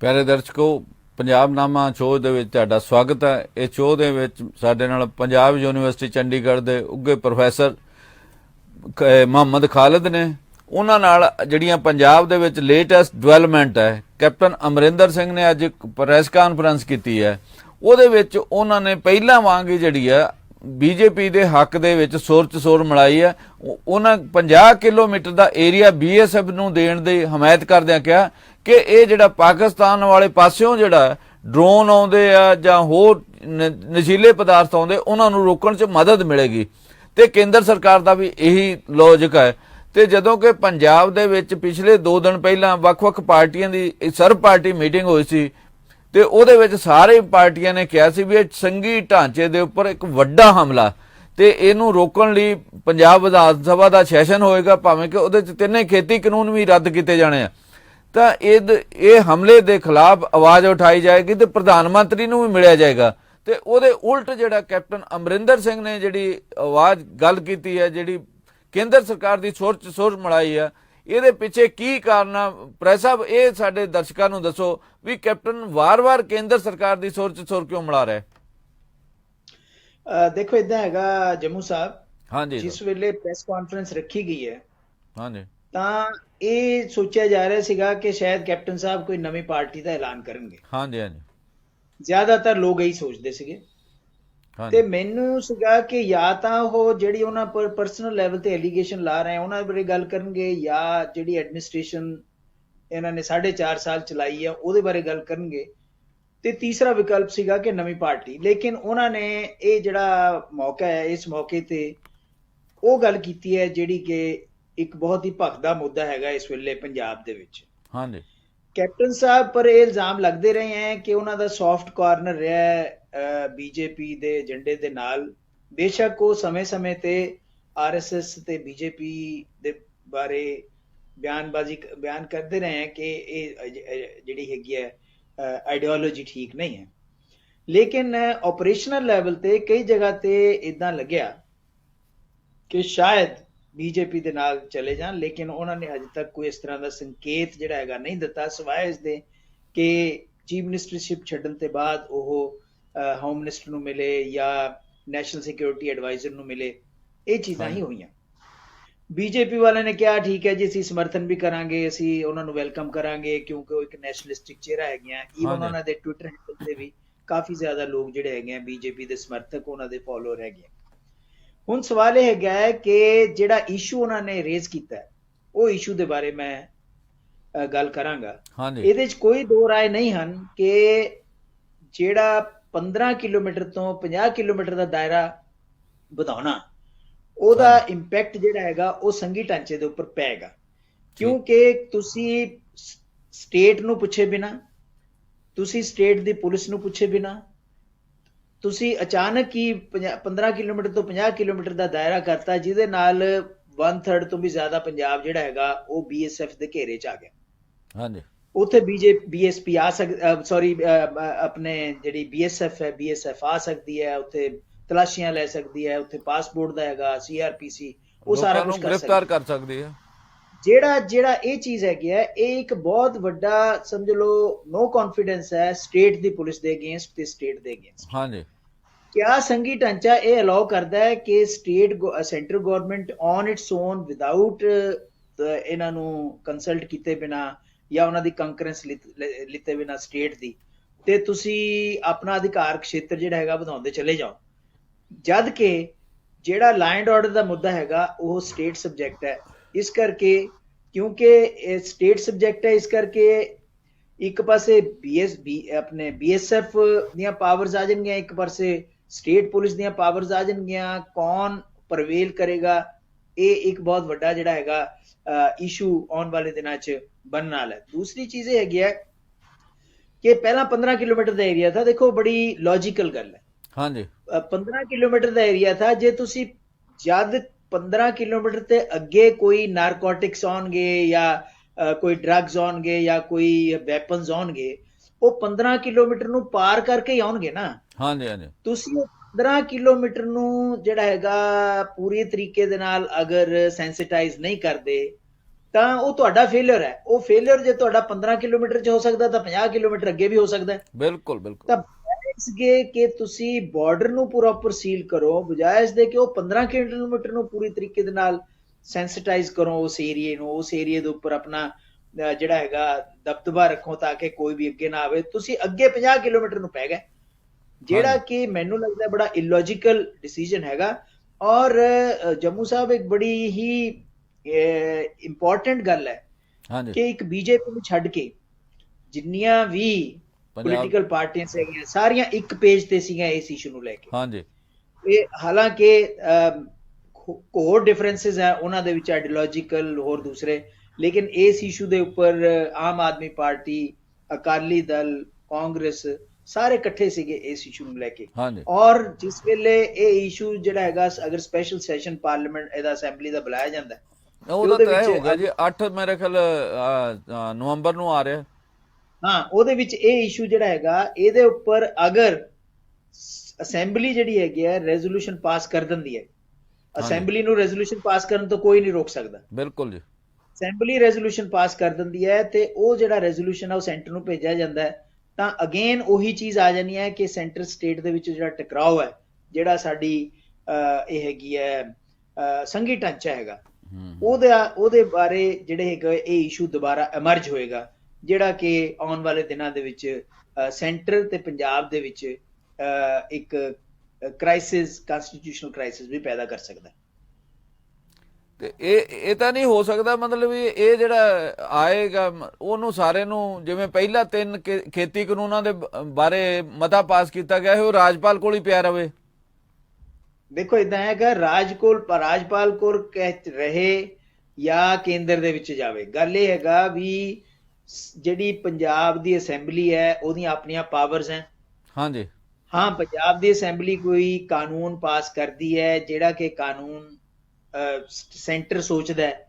ਪਿਆਰੇ ਦਰਸ਼ਕੋ, ਪੰਜਾਬਨਾਮਾ ਸ਼ੋਅ ਦੇ ਵਿੱਚ ਤੁਹਾਡਾ ਸਵਾਗਤ ਹੈ। ਇਹ ਸ਼ੋਅ ਦੇ ਵਿੱਚ ਸਾਡੇ ਨਾਲ ਪੰਜਾਬ ਯੂਨੀਵਰਸਿਟੀ ਚੰਡੀਗੜ੍ਹ ਦੇ ਉੱਘੇ ਪ੍ਰੋਫੈਸਰ ਮੁਹੰਮਦ ਖਾਲਿਦ ਨੇ। ਉਹਨਾਂ ਨਾਲ ਜਿਹੜੀਆਂ ਪੰਜਾਬ ਦੇ ਵਿੱਚ ਲੇਟੈਸਟ ਡਿਵੈਲਪਮੈਂਟ ਹੈ, ਕੈਪਟਨ ਅਮਰਿੰਦਰ ਸਿੰਘ ਨੇ ਅੱਜ ਇੱਕ ਪ੍ਰੈਸ ਕਾਨਫਰੰਸ ਕੀਤੀ ਹੈ। ਉਹਦੇ ਵਿੱਚ ਉਹਨਾਂ ਨੇ ਪਹਿਲਾਂ ਵਾਂਗ ਹੀ ਜਿਹੜੀ ਆ ਬੀਜੇਪੀ ਦੇ ਹੱਕ ਦੇ ਵਿੱਚ ਸੁਰ ਚ ਸੁਰ ਮਿਲਾਈ ਹੈ। ਉਹਨਾਂ 50 ਕਿਲੋਮੀਟਰ ਦਾ ਏਰੀਆ ਬੀਐਸਐਫ ਨੂੰ ਦੇਣ ਦੀ ਹਮਾਇਤ ਕਰਦਿਆਂ ਕਿਹਾ ਕਿ ਇਹ ਜਿਹੜਾ ਪਾਕਿਸਤਾਨ ਵਾਲੇ ਪਾਸਿਓਂ ਜਿਹੜਾ ਡਰੋਨ ਆਉਂਦੇ ਆ ਜਾਂ ਹੋਰ ਨਸ਼ੀਲੇ ਪਦਾਰਥ ਆਉਂਦੇ, ਉਹਨਾਂ ਨੂੰ ਰੋਕਣ 'ਚ ਮਦਦ ਮਿਲੇਗੀ। ਤੇ ਕੇਂਦਰ ਸਰਕਾਰ ਦਾ ਵੀ ਇਹੀ ਲੌਜਿਕ ਹੈ। ਤੇ ਜਦੋਂ ਕਿ ਪੰਜਾਬ ਦੇ ਵਿੱਚ ਪਿਛਲੇ 2 ਦਿਨ ਪਹਿਲਾਂ ਵੱਖ-ਵੱਖ ਪਾਰਟੀਆਂ ਦੀ ਸਰਬ ਪਾਰਟੀ ਮੀਟਿੰਗ ਹੋਈ ਸੀ ਤੇ ਉਹਦੇ ਵਿੱਚ ਸਾਰੇ ਪਾਰਟੀਆਂ ਨੇ ਕਿਹਾ ਸੀ ਵੀ ਇਹ ਸੰਘੀ ਢਾਂਚੇ ਦੇ ਉੱਪਰ ਇੱਕ ਵੱਡਾ ਹਮਲਾ ਤੇ ਇਹਨੂੰ ਰੋਕਣ ਲਈ ਪੰਜਾਬ ਵਿਧਾਨ ਸਭਾ ਦਾ ਸੈਸ਼ਨ ਹੋਏਗਾ, ਭਾਵੇਂ ਕਿ ਉਹਦੇ 'ਚ 3 ਖੇਤੀ ਕਾਨੂੰਨ ਵੀ ਰੱਦ ਕੀਤੇ ਜਾਣੇ ਆ। ਤਾਂ ਇਹ ਹਮਲੇ ਦੇ ਖਿਲਾਫ ਆਵਾਜ਼ ਉਠਾਈ ਜਾਏਗੀ ਤੇ ਪ੍ਰਧਾਨ ਮੰਤਰੀ ਨੂੰ ਵੀ ਮਿਲਿਆ ਜਾਏਗਾ। ਤੇ ਉਹਦੇ ਉਲਟ ਜਿਹੜਾ ਕੈਪਟਨ ਅਮਰਿੰਦਰ ਸਿੰਘ ਨੇ ਜਿਹੜੀ ਆਵਾਜ਼ ਗੱਲ ਕੀਤੀ ਹੈ, ਜਿਹੜੀ ਕੇਂਦਰ ਸਰਕਾਰ ਦੀ ਸੁਰ ਚ ਸੁਰ ਮਿਲਾਈ ਆ, ਇਹਦੇ ਪਿੱਛੇ ਕੀ ਕਾਰਨ ਆ? ਪ੍ਰੈਸ ਸਾਹਿਬ, ਇਹ ਸਾਡੇ ਦਰਸ਼ਕਾਂ ਨੂੰ ਦੱਸੋ ਵੀ ਕੈਪਟਨ ਵਾਰ-ਵਾਰ ਕੇਂਦਰ ਸਰਕਾਰ ਦੀ ਸੁਰ ਚ ਸੁਰ ਕਿਉਂ ਮਿਲਾ ਰਿਹਾ? ਦੇਖੋ, ਇਦਾਂ ਹੈਗਾ ਜੰਮੂ ਸਾਹਿਬ। ਹਾਂਜੀ, ਜਿਸ ਵੇਲੇ ਪ੍ਰੈਸ ਕਾਨਫਰੰਸ ਰੱਖੀ ਗਈ ਹੈ ਹਾਂਜੀ, ਤਾਂ ਇਹ ਸੋਚਿਆ ਜਾ ਰਿਹਾ ਸੀਗਾ ਕਿ ਸ਼ਾਇਦ ਕੈਪਟਨ ਸਾਹਿਬ ਕੋਈ ਨਵੀਂ ਪਾਰਟੀ ਦਾ ਐਲਾਨ ਕਰਨਗੇ। ਹਾਂਜੀ, ਹਾਂਜੀ, ਜ਼ਿਆਦਾਤਰ ਲੋਕ ਇਹੀ ਸੋਚਦੇ ਸੀਗੇ। ਤੇ ਮੈਨੂੰ ਸੀਗਾ ਕਿ ਜਾਂ ਤਾਂ ਉਹ ਜਿਹੜੀ ਉਹਨਾਂ ਪਰ ਪਰਸਨਲ ਲੈਵਲ ਤੇ ਐਲੀਗੇਸ਼ਨ ਲਾ ਰਹੇ ਆ ਉਹਨਾਂ ਬਾਰੇ ਗੱਲ ਕਰਨਗੇ, ਜਾਂ ਜਿਹੜੀ ਐਡਮਿਨਿਸਟ੍ਰੇਸ਼ਨ ਇਹਨਾਂ ਨੇ 4.5 ਸਾਲ ਚਲਾਈ ਆ ਉਹਦੇ ਬਾਰੇ ਗੱਲ ਕਰਨਗੇ, ਤੇ ਤੀਸਰਾ ਵਿਕਲਪ ਸੀਗਾ ਕਿ ਨਵੀਂ ਪਾਰਟੀ। ਲੇਕਿਨ ਉਹਨਾਂ ਨੇ ਇਹ ਜਿਹੜਾ ਮੌਕਾ ਹੈ, ਇਸ ਮੌਕੇ ਤੇ ਉਹ ਗੱਲ ਕੀਤੀ ਹੈ ਜਿਹੜੀ ਕਿ ਇੱਕ ਬਹੁਤ ਹੀ ਭਖਦਾ ਮੁੱਦਾ ਹੈਗਾ ਇਸ ਵੇਲੇ ਪੰਜਾਬ ਦੇ ਵਿੱਚ। ਹਾਂਜੀ, ਕੈਪਟਨ ਸਾਹਿਬ ਪਰ ਇਹ ਇਲਜ਼ਾਮ ਲੱਗਦੇ ਰਹੇ ਹੈ ਕਿ ਉਹਨਾਂ ਦਾ ਸੌਫਟ ਕਾਰਨਰ ਰਿਹਾ ਹੈ ਬੀਜੇਪੀ ਦੇ ਏਜੰਡੇ ਦੇ ਨਾਲ। ਬੇਸ਼ੱਕ ਉਹ ਸਮੇਂ-ਸਮੇਂ ਤੇ ਆਰਐਸਐਸ ਤੇ ਬੀਜੇਪੀ ਦੇ ਬਾਰੇ ਬਿਆਨ ਕਰਦੇ ਰਹੇ ਹੈ ਕਿ ਇਹ ਜਿਹੜੀ ਹੈਗੀ ਹੈ ਆਈਡੀਓਲੋਜੀ ਠੀਕ ਨਹੀਂ ਹੈ। ਲੇਕਿਨ ਆਪਰੇਸ਼ਨਲ ਲੈਵਲ ਤੇ ਕਈ ਜਗ੍ਹਾ ਤੇ ਇਦਾਂ ਲੱਗਿਆ ਕਿ ਸ਼ਾਇਦ ਬੀਜੇਪੀ ਦੇ ਨਾਲ ਚਲੇ ਜਾਣ, ਲੇਕਿਨ ਉਹਨਾਂ ਨੇ ਅਜੇ ਤੱਕ ਕੋਈ ਇਸ ਤਰ੍ਹਾਂ ਦਾ ਸੰਕੇਤ ਜਿਹੜਾ ਹੈਗਾ ਨਹੀਂ ਦਿੱਤਾ, ਸਿਵਾਏ ਇਸ ਦੇ ਕਿ ਚੀਫ ਮਿਨਿਸਟਰਸ਼ਿਪ ਛੱਡਣ ਤੋਂ ਬਾਅਦ ਉਹ ਹੋਮ ਮਿਨਿਸਟਰ ਨੂੰ ਮਿਲੇ ਜਾਂ ਨੈਸ਼ਨਲ ਸਿਕਿਉਰਿਟੀ ਐਡਵਾਈਜ਼ਰ ਨੂੰ ਮਿਲੇ। ਇਹ ਚੀਜ਼ਾਂ ਹੀ ਹੋਈਆਂ। ਬੀਜੇਪੀ ਵਾਲਿਆਂ ਨੇ ਕਿਹਾ ਠੀਕ ਹੈ ਜੀ, ਅਸੀਂ ਸਮਰਥਨ ਵੀ ਕਰਾਂਗੇ, ਅਸੀਂ ਉਹਨਾਂ ਨੂੰ ਵੈਲਕਮ ਕਰਾਂਗੇ ਕਿਉਂਕਿ ਉਹ ਇੱਕ ਨੈਸ਼ਨਲਿਸਟਿਕ ਚਿਹਰਾ ਹੈਗੀਆਂ। ਈਵਨ ਉਹਨਾਂ ਦੇ ਟਵਿੱਟਰ ਹੈਂਡਲ ਤੇ ਵੀ ਕਾਫੀ ਜ਼ਿਆਦਾ ਲੋਕ ਜਿਹੜੇ ਹੈਗੇ ਆ ਬੀਜੇਪੀ ਦੇ ਸਮਰਥਕ, ਉਹਨਾਂ ਦੇ ਫੋਲੋਅਰ ਹੈਗੇ ਆ। ਹੁਣ ਸਵਾਲ ਇਹ ਹੈਗਾ ਹੈ ਕਿ ਜਿਹੜਾ ਇਸ਼ੂ ਉਹਨਾਂ ਨੇ ਰੇਜ਼ ਕੀਤਾ ਹੈ, ਉਹ ਇਸ਼ੂ ਦੇ ਬਾਰੇ ਮੈਂ ਗੱਲ ਕਰਾਂਗਾ। ਇਹਦੇ 'ਚ ਕੋਈ ਦੋ ਰਾਏ ਨਹੀਂ ਹਨ ਕਿ ਜਿਹੜਾ 15 ਕਿਲੋਮੀਟਰ ਤੋਂ 50 ਕਿਲੋਮੀਟਰ ਦਾ ਦਾਇਰਾ ਵਧਾਉਣਾ, ਉਹਦਾ ਇੰਪੈਕਟ ਜਿਹੜਾ ਹੈਗਾ ਉਹ ਸੰਘੀ ਢਾਂਚੇ ਦੇ ਉੱਪਰ ਪਏਗਾ। ਕਿਉਂਕਿ ਤੁਸੀਂ ਸਟੇਟ ਨੂੰ ਪੁੱਛੇ ਬਿਨਾ, ਤੁਸੀਂ ਸਟੇਟ ਦੀ ਪੁਲਿਸ ਨੂੰ ਪੁੱਛੇ ਬਿਨਾ ਤੁਸੀਂ ਅਚਾਨਕ ਹੀ 15 ਕਿਲੋਮੀਟਰ ਤੋਂ 50 ਕਿਲੋਮੀਟਰ ਦਾ ਦਾਇਰਾ ਕਰਤਾ, ਜਿਹਦੇ ਨਾਲ 1/3 ਤੋਂ ਵੀ ਜ਼ਿਆਦਾ ਪੰਜਾਬ ਜਿਹੜਾ ਹੈਗਾ ਉਹ ਬੀਐਸਐਫ ਦੇ ਘੇਰੇ 'ਚ ਆ ਗਿਆ। ਹਾਂਜੀ, ਉੱਥੇ ਬੀਐਸਪੀ ਆ ਆਪਣੇ ਜਿਹੜੀ ਬੀਐਸਐਫ ਹੈ, ਬੀਐਸਐਫ ਆ ਸਕਦੀ ਹੈ, ਉੱਥੇ ਤਲਾਸ਼ੀਆਂ ਲੈ ਸਕਦੀ ਹੈ, ਉੱਥੇ ਪਾਸਪੋਰਟ ਦਾ ਹੈਗਾ, ਸੀਆਰਪੀਸੀ, ਉਹ ਸਾਰਾ ਕੁਝ ਗ੍ਰਿਫਤਾਰ ਕਰ ਸਕਦੀ ਹੈ। ਜਿਹੜਾ ਇਹ ਚੀਜ਼ ਹੈਗੀ ਹੈ, ਇਹ ਇੱਕ ਬਹੁਤ ਵੱਡਾ ਸਮਝ ਲਓ ਨੋ ਕੌਨਫੀਡੈਂਸ ਹੈ ਸਟੇਟ ਦੀ ਪੁਲਿਸ ਦੇ ਅਗੇਂਸਟ ਤੇ ਸਟੇਟ ਦੇ ਅਗੇਂਸਟ। ਹਾਂਜੀ, ਕਿਆ ਸੰਘੀ ਢਾਂਚਾ ਇਹ ਅਲਾਉ ਕਰਦਾ ਹੈ ਕਿ centre government on it's on without ਇਹਨਾਂ ਨੂੰ ਕੰਸਲਟ ਕੀਤੇ ਬਿਨਾ ਜਾਂ ਉਹਨਾਂ ਦੀ ਕੰਕਰੈਂਸ ਲਿੱਤੇ ਬਿਨਾ ਸਟੇਟ ਦੀ, ਤੇ ਤੁਸੀਂ ਆਪਣਾ ਅਧਿਕਾਰ ਖੇਤਰ ਜਿਹੜਾ ਹੈਗਾ ਵਧਾਉਂਦੇ ਚਲੇ ਜਾਓ, ਜਦ ਕਿ ਜਿਹੜਾ ਲਾ ਐਂਡ ਆਰਡਰ ਦਾ ਮੁੱਦਾ ਹੈਗਾ ਉਹ ਸਟੇਟ ਸਬਜੈਕਟ ਹੈ। ਇਸ ਕਰਕੇ ਕਿਉਂਕਿ ਸਟੇਟ ਸਬਜੈਕਟ ਹੈ, ਇਸ ਕਰਕੇ ਇੱਕ ਪਾਸੇ ਆਪਣੇ ਬੀਐਸਐਫ ਦੀਆਂ ਪਾਵਰਸ ਆ ਜਾਣਗੀਆਂ, ਇੱਕ ਪਾਸੇ ਸਟੇਟ ਪੁਲਿਸ ਦੀਆਂ ਪਾਵਰਸ ਆ ਜਾਣਗੀਆਂ। ਕੌਣ ਪ੍ਰਵੇਲ ਕਰੇਗਾ, ਇਹ ਇੱਕ ਬਹੁਤ ਵੱਡਾ ਜਿਹੜਾ ਹੈਗਾ ਇਸ਼ੂ ਆਉਣ ਵਾਲੇ ਦਿਨਾਂ 'ਚ ਬਣਨ ਵਾਲਾ ਹੈ। ਦੂਸਰੀ ਚੀਜ਼ ਇਹ ਹੈਗੀ ਹੈ ਕਿ ਪਹਿਲਾਂ 15 ਕਿਲੋਮੀਟਰ ਦਾ ਏਰੀਆ ਥਾ। ਦੇਖੋ, ਬੜੀ ਲੌਜੀਕਲ ਗੱਲ ਹੈ। ਹਾਂਜੀ, 15 ਕਿਲੋਮੀਟਰ ਦਾ ਏਰੀਆ ਥਾ। ਜੇ ਤੁਸੀਂ ਜਦ 15 ਕਿਲੋਮੀਟਰ ਤੇ ਅੱਗੇ ਕੋਈ ਨਾਰਕੋਟਿਕਸ ਆਉਣਗੇ ਜਾਂ ਕੋਈ ਡਰੱਗਸ ਆਉਣਗੇ ਜਾਂ ਕੋਈ ਵੈਪਨਸ ਆਉਣਗੇ, ਉਹ 15 ਕਿਲੋਮੀਟਰ ਨੂੰ ਪਾਰ ਕਰਕੇ ਹੀ ਆਉਣਗੇ ਨਾ। ਹਾਂਜੀ, ਹਾਂਜੀ, ਤੁਸੀਂ 15 ਕਿਲੋਮੀਟਰ ਨੂੰ ਜਿਹੜਾ ਹੈਗਾ ਪੂਰੀ ਤਰੀਕੇ ਦੇ ਨਾਲ ਅਗਰ ਸੈਂਸਿਟਾਈਜ਼ ਨਹੀਂ ਕਰਦੇ ਤਾਂ ਉਹ ਤੁਹਾਡਾ ਫੇਲਿਅਰ ਹੈ। ਉਹ ਫੇਲਿਅਰ ਜੇ ਤੁਹਾਡਾ 15 ਕਿਲੋਮੀਟਰ 'ਚ ਹੋ ਸਕਦਾ ਤਾਂ 50 ਕਿਲੋਮੀਟਰ ਅੱਗੇ ਵੀ ਹੋ ਸਕਦਾ ਹੈ। ਬਿਲਕੁਲ ਬਿਲਕੁਲ। ਤਾਂ ਬਜਾਏ ਕਿ ਤੁਸੀਂ ਬਾਰਡਰ ਨੂੰ ਪ੍ਰੋਪਰ ਸੀਲ ਕਰੋ, ਬਜਾਏ ਇਸ ਦੇ ਕਿ ਉਹ 15 ਕਿਲੋਮੀਟਰ ਨੂੰ ਪੂਰੀ ਤਰੀਕੇ ਦੇ ਨਾਲ ਸੈਂਸਿਟਾਈਜ਼ ਕਰੋ ਉਸ ਏਰੀਏ ਨੂੰ, ਉਸ ਏਰੀਏ ਦੇ ਉੱਪਰ ਆਪਣਾ ਜਿਹੜਾ ਹੈਗਾ ਦਬਦਬਾ ਰੱਖੋ ਤਾਂ ਕਿ ਕੋਈ ਵੀ ਅੱਗੇ ਨਾ ਆਵੇ, ਤੁਸੀਂ ਅੱਗੇ 50 ਕਿਲੋਮੀਟਰ ਨੂੰ ਪੈ ਗਏ, ਜਿਹੜਾ ਕਿ ਮੈਨੂੰ ਲੱਗਦਾ ਬੜਾ ਇਲੌਜੀਕਲ ਡਿਸੀਜਨ ਹੈਗਾ। ਔਰ ਜੰਮੂ ਸਾਹਿਬ ਇੱਕ ਬੜੀ ਹੀ ਇੰਪੋਰਟੈਂਟ ਗੱਲ ਹੈ ਹਾਂਜੀ ਕਿ ਇੱਕ ਬੀਜੇਪੀ ਨੂੰ ਛੱਡ ਕੇ ਜਿੰਨੀਆਂ ਵੀ ਪੋਲੀਟੀਕਲ ਪਾਰਟੀਆਂ ਸੀਗੀਆਂ ਸਾਰੀਆਂ ਇੱਕ ਪੇਜ ਤੇ ਸੀਗੀਆਂ ਇਸ ਇਸ਼ੂ ਨੂੰ ਲੈ ਕੇ। ਹਾਂਜੀ ਇਹ ਹਾਲਾਂਕਿ ਹੋਰ ਡਿਫਰੈਂਸਿਸ ਹੈ ਉਹਨਾਂ ਦੇ ਵਿੱਚ, ਆਈਡੀਓਲੋਜੀਕਲ ਹੋਰ ਦੂਸਰੇ, ਲੇਕਿਨ ਇਸ ਇਸ਼ੂ ਦੇ ਉੱਪਰ ਆਮ ਆਦਮੀ ਪਾਰਟੀ, ਅਕਾਲੀ ਦਲ, ਕਾਂਗਰਸ ਸਾਰੇ ਇਕੱਠੇ ਸੀਗੇ ਇਸ ਇਸ਼ੂ ਨੂੰ ਲੈ ਕੇ। ਹਾਂਜੀ ਔਰ ਜਿਸ ਵੇਲੇ ਇਹ ਇਸ਼ੂ ਜਿਹੜਾ ਹੈਗਾ ਅਗਰ ਸਪੈਸ਼ਲ ਸੈਸ਼ਨ ਪਾਰਲੀਮੈਂਟ ਇਹਦਾ ਅਸੈਂਬਲੀ ਦਾ ਬੁਲਾਇਆ ਜਾਂਦਾ ਉਹਦਾ ਤੈਅ ਹੋ ਗਿਆ ਜੀ, 8 ਮੇਰੇ ਖਿਆਲ ਨਵੰਬਰ ਨੂੰ ਆ ਰਿਹਾ। ਹਾਂ, ਉਹਦੇ ਵਿੱਚ ਇਹ ਇਸ਼ੂ ਜਿਹੜਾ ਹੈਗਾ ਇਹਦੇ ਉੱਪਰ ਅਗਰ ਅਸੈਂਬਲੀ ਜਿਹੜੀ ਹੈਗੀ ਹੈ ਰੈਜ਼ੋਲੂਸ਼ਨ ਪਾਸ ਕਰ ਦਿੰਦੀ ਹੈ, ਅਸੈਂਬਲੀ ਨੂੰ ਰੈਜ਼ੋਲੂਸ਼ਨ ਪਾਸ ਕਰਨ ਤੋਂ ਕੋਈ ਨਹੀਂ ਰੋਕ ਸਕਦਾ। ਬਿਲਕੁਲ ਜੀ। ਅਸੈਂਬਲੀ ਰੈਜ਼ੋਲੂਸ਼ਨ ਪਾਸ ਕਰ ਦਿੰਦੀ ਹੈ ਤੇ ਉਹ ਜਿਹੜਾ ਰੈਜ਼ੋਲੂਸ਼ਨ ਹੈ ਉਹ ਸੈਂਟਰ ਨੂੰ ਭੇਜਿਆ ਜਾਂਦਾ ਹੈ, ਤਾਂ ਅਗੇਨ ਉਹੀ ਚੀਜ਼ ਆ ਜਾਣੀ ਹੈ ਕਿ ਸੈਂਟਰ ਸਟੇਟ ਦੇ ਵਿੱਚ ਜਿਹੜਾ ਟਕਰਾਓ ਹੈ, ਜਿਹੜਾ ਸਾਡੀ ਇਹ ਹੈਗੀ ਹੈ ਸੰਘੀ ਢਾਂਚਾ ਹੈਗਾ, ਉਹਦੇ ਬਾਰੇ ਜਿਹੜੇ ਹੈਗਾ ਇਹ ਇਸ਼ੂ ਦੁਬਾਰਾ ਐਮਰਜ ਹੋਏਗਾ, ਜਿਹੜਾ ਕਿ ਆਉਣ ਵਾਲੇ ਦਿਨਾਂ ਦੇ ਵਿੱਚ ਸੈਂਟਰ ਤੇ ਪੰਜਾਬ ਦੇ ਵਿੱਚ ਇੱਕ ਕ੍ਰਾਈਸਿਸ, ਕਨਸਟੀਟਿਊਸ਼ਨਲ ਕ੍ਰਾਈਸਿਸ ਵੀ ਪੈਦਾ ਕਰ ਸਕਦਾ ਹੈ। ਤੇ ਇਹ ਤਾਂ ਨਹੀਂ ਹੋ ਸਕਦਾ ਮਤਲਬ ਵੀ ਇਹ ਜਿਹੜਾ ਆਏਗਾ ਉਹਨੂੰ ਸਾਰੇ ਨੂੰ, ਜਿਵੇਂ ਪਹਿਲਾਂ 3 ਖੇਤੀ ਕਾਨੂੰਨਾਂ ਦੇ ਬਾਰੇ ਮਤਾ ਪਾਸ ਕੀਤਾ ਗਿਆ ਹੈ, ਉਹ ਰਾਜਪਾਲ ਕੋਲ ਹੀ ਪਿਆ ਰਵੇ। ਦੇਖੋ ਇਦਾਂ ਹੈਗਾ, ਰਾਜਪਾਲ ਕੋਲ ਰਹੇ ਜਾਂ ਕੇਂਦਰ ਦੇ ਵਿੱਚ ਜਾਵੇ, ਗੱਲ ਇਹ ਹੈਗਾ ਵੀ ਜਿਹੜੀ ਪੰਜਾਬ ਦੀ ਅਸੈਂਬਲੀ ਹੈ ਉਹਦੀਆਂ ਆਪਣੀਆਂ ਪਾਵਰਸ ਹੈ। ਹਾਂਜੀ ਹਾਂ, ਪੰਜਾਬ ਦੀ ਅਸੈਂਬਲੀ ਕੋਈ ਕਾਨੂੰਨ ਪਾਸ ਕਰਦੀ ਹੈ ਜਿਹੜਾ ਕਿ ਕਾਨੂੰਨ ਸੈਂਟਰ ਸੋਚਦਾ ਹੈ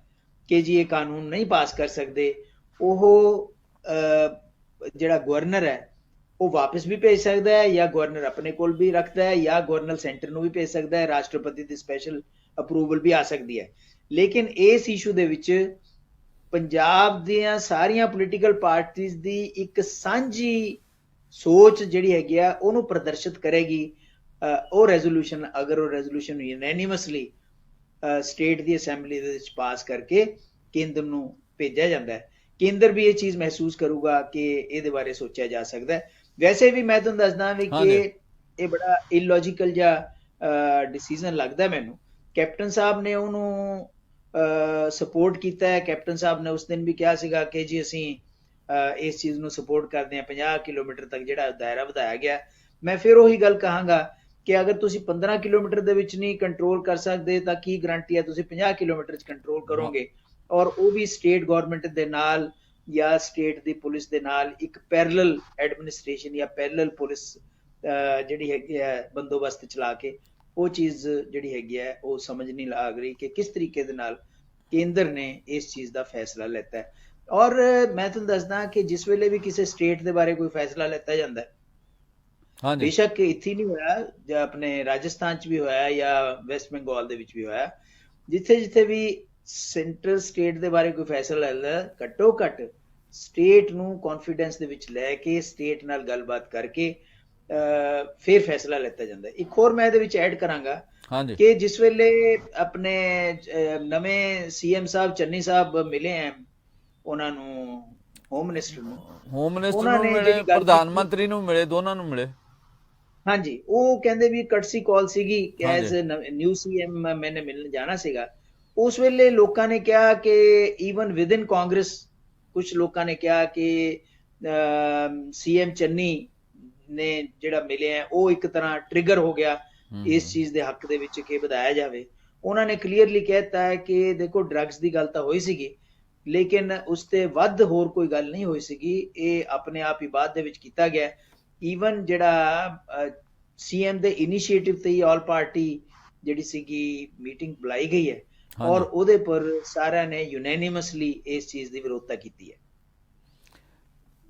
ਕਿ ਜੀ ਇਹ ਕਾਨੂੰਨ ਨਹੀਂ ਪਾਸ ਕਰ ਸਕਦੇ, ਉਹ ਜਿਹੜਾ ਗਵਰਨਰ ਹੈ ਉਹ ਵਾਪਸ ਵੀ ਭੇਜ ਸਕਦਾ ਹੈ, ਜਾਂ ਗਵਰਨਰ ਆਪਣੇ ਕੋਲ ਵੀ ਰੱਖਦਾ ਹੈ, ਜਾਂ ਗਵਰਨਰ ਸੈਂਟਰ ਨੂੰ ਵੀ ਭੇਜ ਸਕਦਾ ਹੈ, ਰਾਸ਼ਟਰਪਤੀ ਦੀ ਸਪੈਸ਼ਲ ਅਪਰੂਵਲ ਵੀ ਆ ਸਕਦੀ ਹੈ। ਲੇਕਿਨ ਇਸ ਇਸ਼ੂ ਦੇ ਵਿੱਚ ਪੰਜਾਬ ਦੀਆਂ ਸਾਰੀਆਂ ਪੋਲੀਟੀਕਲ ਪਾਰਟੀਆਂ ਦੀ ਇੱਕ ਸਾਂਝੀ ਸੋਚ ਜਿਹੜੀ ਹੈਗੀ ਆ ਉਹਨੂੰ ਪ੍ਰਦਰਸ਼ਿਤ ਕਰੇਗੀ ਉਹ ਰੈਜ਼ੋਲੂਸ਼ਨ, ਅਗਰ ਉਹ ਰੈਜ਼ੋਲੂਸ਼ਨ ਯੂਨੈਨਿਮਸਲੀ ਸਟੇਟ ਦੀ ਅਸੈਂਬਲੀ ਦੇ ਵਿੱਚ ਪਾਸ ਕਰਕੇ ਕੇਂਦਰ ਨੂੰ ਭੇਜਿਆ ਜਾਂਦਾ ਹੈ, ਕੇਂਦਰ ਵੀ ਇਹ ਚੀਜ਼ ਮਹਿਸੂਸ ਕਰੂਗਾ ਕਿ ਇਹਦੇ ਬਾਰੇ ਸੋਚਿਆ ਜਾ ਸਕਦਾ ਹੈ। ਵੈਸੇ ਵੀ ਮੈਂ ਤੁਹਾਨੂੰ ਦੱਸਦਾ ਵੀ ਕਿ ਇਹ ਬੜਾ ਇਲੌਜੀਕਲ ਜਿਹਾ ਡਿਸੀਜਨ ਲੱਗਦਾ ਮੈਨੂੰ। ਕੈਪਟਨ ਸਾਹਿਬ ਨੇ ਉਹਨੂੰ ਸਪੋਰਟ ਕੀਤਾ ਹੈ, ਕੈਪਟਨ ਸਾਹਿਬ ਨੇ ਉਸ ਦਿਨ ਵੀ ਕਿਹਾ ਸੀਗਾ ਕਿ ਜੀ ਅਸੀਂ ਇਸ ਚੀਜ਼ ਨੂੰ ਸਪੋਰਟ ਕਰਦੇ ਹਾਂ, 50 ਕਿਲੋਮੀਟਰ ਤੱਕ ਜਿਹੜਾ ਦਾਇਰਾ ਵਧਾਇਆ ਗਿਆ। ਮੈਂ ਫਿਰ ਉਹੀ ਗੱਲ ਕਹਾਂਗਾ ਕਿ ਅਗਰ ਤੁਸੀਂ 15 ਕਿਲੋਮੀਟਰ ਦੇ ਵਿੱਚ ਨਹੀਂ ਕੰਟਰੋਲ ਕਰ ਸਕਦੇ ਤਾਂ ਕੀ ਗਰੰਟੀ ਹੈ ਤੁਸੀਂ 50 ਕਿਲੋਮੀਟਰ 'ਚ ਕੰਟਰੋਲ ਕਰੋਗੇ, ਔਰ ਉਹ ਵੀ ਸਟੇਟ ਗਵਰਨਮੈਂਟ ਦੇ ਨਾਲ ਜਾਂ ਸਟੇਟ ਦੀ ਪੁਲਿਸ ਦੇ ਨਾਲ ਇੱਕ ਪੈਰਲਲ ਐਡਮਿਨਿਸਟ੍ਰੇਸ਼ਨ ਜਾਂ ਪੈਰਲਲ ਪੁਲਿਸ ਜਿਹੜੀ ਹੈਗੀ ਹੈ ਬੰਦੋਬਸਤ ਚਲਾ ਕੇ। ਉਹ ਚੀਜ਼ ਜਿਹੜੀ ਹੈਗੀ ਹੈ ਉਹ ਸਮਝ ਨਹੀਂ ਲੱਗ ਰਹੀ ਕਿ ਕਿਸ ਤਰੀਕੇ ਦੇ ਨਾਲ ਕੇਂਦਰ ਨੇ ਇਸ ਚੀਜ਼ ਦਾ ਫੈਸਲਾ ਲੈਤਾ ਹੈ। ਔਰ ਮੈਂ ਤੁਹਾਨੂੰ ਦੱਸਦਾ ਕਿ ਜਿਸ ਵੇਲੇ ਵੀ ਕਿਸੇ ਸਟੇਟ ਦੇ ਬਾਰੇ ਕੋਈ ਫੈਸਲਾ ਲੈਤਾ ਜਾਂਦਾ ਹੈ, ਬੇਸ਼ੱਕ ਇੱਥੇ ਨਹੀਂ ਹੋਇਆ, ਜਾਂ ਆਪਣੇ ਰਾਜਸਥਾਨ 'ਚ ਵੀ ਹੋਇਆ ਜਾਂ ਵੈਸਟ ਬੰਗਾਲ ਦੇ ਵਿੱਚ ਵੀ ਹੋਇਆ, ਜਿੱਥੇ ਵੀ ਸੈਂਟਰਲ ਸਟੇਟ ਦੇ ਬਾਰੇ ਕੋਈ ਫੈਸਲਾ ਲੈਂਦਾ, ਘੱਟੋ ਘੱਟ ਸਟੇਟ ਨੂੰ ਕੌਨਫੀਡੈਂਸ ਦੇ ਵਿੱਚ ਲੈ ਕੇ ਸਟੇਟ ਨਾਲ ਗੱਲਬਾਤ ਕਰਕੇ ਫਿਰ ਫੈਸਲਾ ਲੈਤਾ ਜਾਂਦਾ। ਇੱਕ ਹੋਰ ਮੈਂ ਇਹਦੇ ਵਿੱਚ ਐਡ ਕਰਾਂਗਾ ਕਿ ਜਿਸ ਵੇਲੇ ਆਪਣੇ ਨਵੇਂ ਸੀਐਮ ਸਾਹਿਬ ਚੰਨੀ ਸਾਹਿਬ ਮਿਲੇ ਹੈ ਉਹਨਾਂ ਨੂੰ, ਹੋਮ ਮਿਨਿਸਟਰ ਨੂੰ ਮਿਲੇ, ਪ੍ਰਧਾਨ ਮੰਤਰੀ ਨੂੰ ਮਿਲੇ, ਦੋਨਾਂ ਨੂੰ ਮਿਲੇ। ਹਾਂਜੀ, ਉਹ ਕਹਿੰਦੇ ਵੀ ਕਟਸੀ ਕਾਲ ਸੀਗੀ ਕਿ ਐਜ਼ ਨਿਊ ਸੀਐਮ ਮੈਨੇ ਮਿਲਣ ਜਾਣਾ ਸੀਗਾ। ਉਸ ਵੇਲੇ ਲੋਕਾਂ ਨੇ ਕਿਹਾ ਕਿ ਈਵਨ ਵਿਦ ਇਨ ਕਾਂਗਰਸ ਕੁਝ ਲੋਕਾਂ ਨੇ ਕਿਹਾ ਕਿ ਸੀਐਮ ਚੰਨੀ ਨੇ ਜਿਹੜਾ ਮਿਲੇ ਹੈ ਉਹ ਇੱਕ ਤਰ੍ਹਾਂ ਟ੍ਰਿਗਰ ਹੋ ਗਿਆ ਇਸ ਚੀਜ਼ ਦੇ ਹੱਕ ਦੇ ਵਿੱਚ ਕਿ ਵਧਾਇਆ ਜਾਵੇ। ਉਹਨਾਂ ਨੇ ਕਲੀਅਰਲੀ ਕਹਿਤਾ ਹੈ ਕਿ ਦੇਖੋ ਡਰੱਗਸ ਦੀ ਗੱਲ ਤਾਂ ਹੋਈ ਸੀਗੀ, ਲੇਕਿਨ ਉਸ ਤੇ ਵੱਧ ਹੋਰ ਕੋਈ ਗੱਲ ਨਹੀਂ ਹੋਈ ਸੀਗੀ, ਇਹ ਆਪਣੇ ਆਪ ਹੀ ਬਾਅਦ ਦੇ ਵਿੱਚ ਕੀਤਾ ਗਿਆ। ਈਵਨ ਜਿਹੜਾ ਸੀਐਮ ਦੇ ਇਨੀਸ਼ੀਏਟਿਵ ਤੇ ਹੀ ਆਲ ਪਾਰਟੀ ਜਿਹੜੀ ਸੀਗੀ ਮੀਟਿੰਗ ਬੁਲਾਈ ਗਈ ਹੈ ਔਰ ਉਹਦੇ ਪਰ ਸਾਰਿਆਂ ਨੇ ਯੂਨੈਨਿਮਸਲੀ ਇਸ ਚੀਜ਼ ਦੀ ਵਿਰੋਧਤਾ ਕੀਤੀ ਹੈ।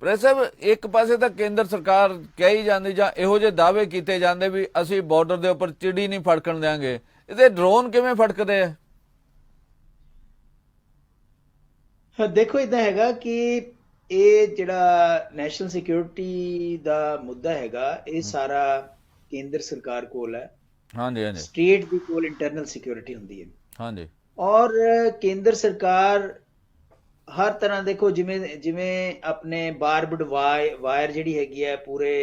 ਪ੍ਰੈਸ ਸਾਹਿਬ, ਇੱਕ ਪਾਸੇ ਤਾਂ ਕੇਂਦਰ ਸਰਕਾਰ ਕਹੀ ਜਾਂਦੀ ਜਾਂ ਇਹੋ ਜਿਹੇ ਦਾਅਵੇ ਕੀਤੇ ਜਾਂਦੇ ਵੀ ਅਸੀਂ ਬਾਰਡਰ ਦੇ ਉੱਪਰ ਚਿੜੀ ਨਹੀਂ ਫੜਕਣ ਦਿਆਂਗੇ, ਇਹਦੇ ਡਰੋਨ ਕਿਵੇਂ ਫੜਕਦੇ ਆ? ਦੇਖੋ ਇਦਾਂ ਹੈਗਾ ਕਿ ਇਹ ਜਿਹੜਾ ਨੈਸ਼ਨਲ ਸਿਕਿਉਰਿਟੀ ਦਾ ਮੁੱਦਾ ਹੈਗਾ, ਇਹ ਸਾਰਾ ਕੇਂਦਰ ਸਰਕਾਰ ਕੋਲ ਹੈ। ਹਾਂਜੀ ਹਾਂਜੀ ਸਟੇਟ ਦੀ ਕੋਲ ਇੰਟਰਨਲ ਸਿਕਿਉਰਿਟੀ ਹੁੰਦੀ ਹੈ। ਹਾਂਜੀ ਔਰ ਕੇਂਦਰ ਸਰਕਾਰ ਹਰ ਤਰ੍ਹਾਂ, ਦੇਖੋ ਜਿਵੇਂ ਜਿਵੇਂ ਆਪਣੇ ਬਾਰਬਡ ਵਾਇਰ ਜਿਹੜੀ ਹੈਗੀ ਹੈ ਪੂਰੇ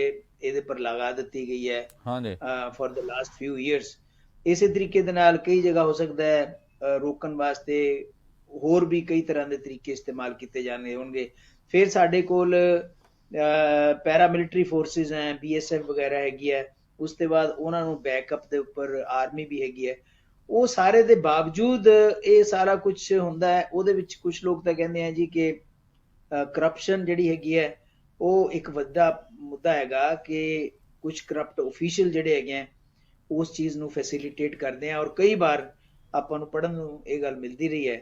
ਇਹਦੇ ਪਰ ਲਗਾ ਦਿੱਤੀ ਗਈ ਹੈ ਹਾਂਜੀ ਫॉर द ਲਾਸਟ ਫਿਊ ਇਅਰਸ, ਇਸੇ ਤਰੀਕੇ ਦੇ ਨਾਲ ਕਈ ਜਗ੍ਹਾ ਹੋ ਸਕਦਾ ਹੈ ਰੋਕਣ ਵਾਸਤੇ ਹੋਰ ਵੀ ਕਈ ਤਰ੍ਹਾਂ ਦੇ ਤਰੀਕੇ ਇਸਤੇਮਾਲ ਕੀਤੇ ਜਾਣੇ ਹੋਣਗੇ। ਫਿਰ ਸਾਡੇ ਕੋਲ ਪੈਰਾਮਿਲਟਰੀ ਫੋਰਸਿਸ ਹੈ, BSF ਵਗੈਰਾ ਹੈਗੀ ਹੈ, ਉਸ ਤੋਂ ਬਾਅਦ ਉਹਨਾਂ ਨੂੰ ਬੈਕਅਪ ਦੇ ਉੱਪਰ ਆਰਮੀ ਵੀ ਹੈਗੀ ਹੈ। ਉਹ ਸਾਰੇ ਦੇ ਬਾਵਜੂਦ ਇਹ ਸਾਰਾ ਕੁਝ ਹੁੰਦਾ ਹੈ। ਉਹਦੇ ਵਿੱਚ ਕੁਝ ਲੋਕ ਤਾਂ ਕਹਿੰਦੇ ਆ ਜੀ ਕਿ ਕਰਪਸ਼ਨ ਜਿਹੜੀ ਹੈਗੀ ਹੈ ਉਹ ਇੱਕ ਵੱਡਾ ਮੁੱਦਾ ਹੈਗਾ, ਕਿ ਕੁਝ ਕਰਪਟ ਆਫੀਸ਼ੀਅਲ ਜਿਹੜੇ ਹੈਗੇ ਆ ਉਸ ਚੀਜ਼ ਨੂੰ ਫੈਸਿਲਿਟੇਟ ਕਰਦੇ ਆ। ਔਰ ਕਈ ਵਾਰ ਆਪਾਂ ਨੂੰ ਪੜ੍ਹਨ ਨੂੰ ਇਹ ਗੱਲ ਮਿਲਦੀ ਰਹੀ ਹੈ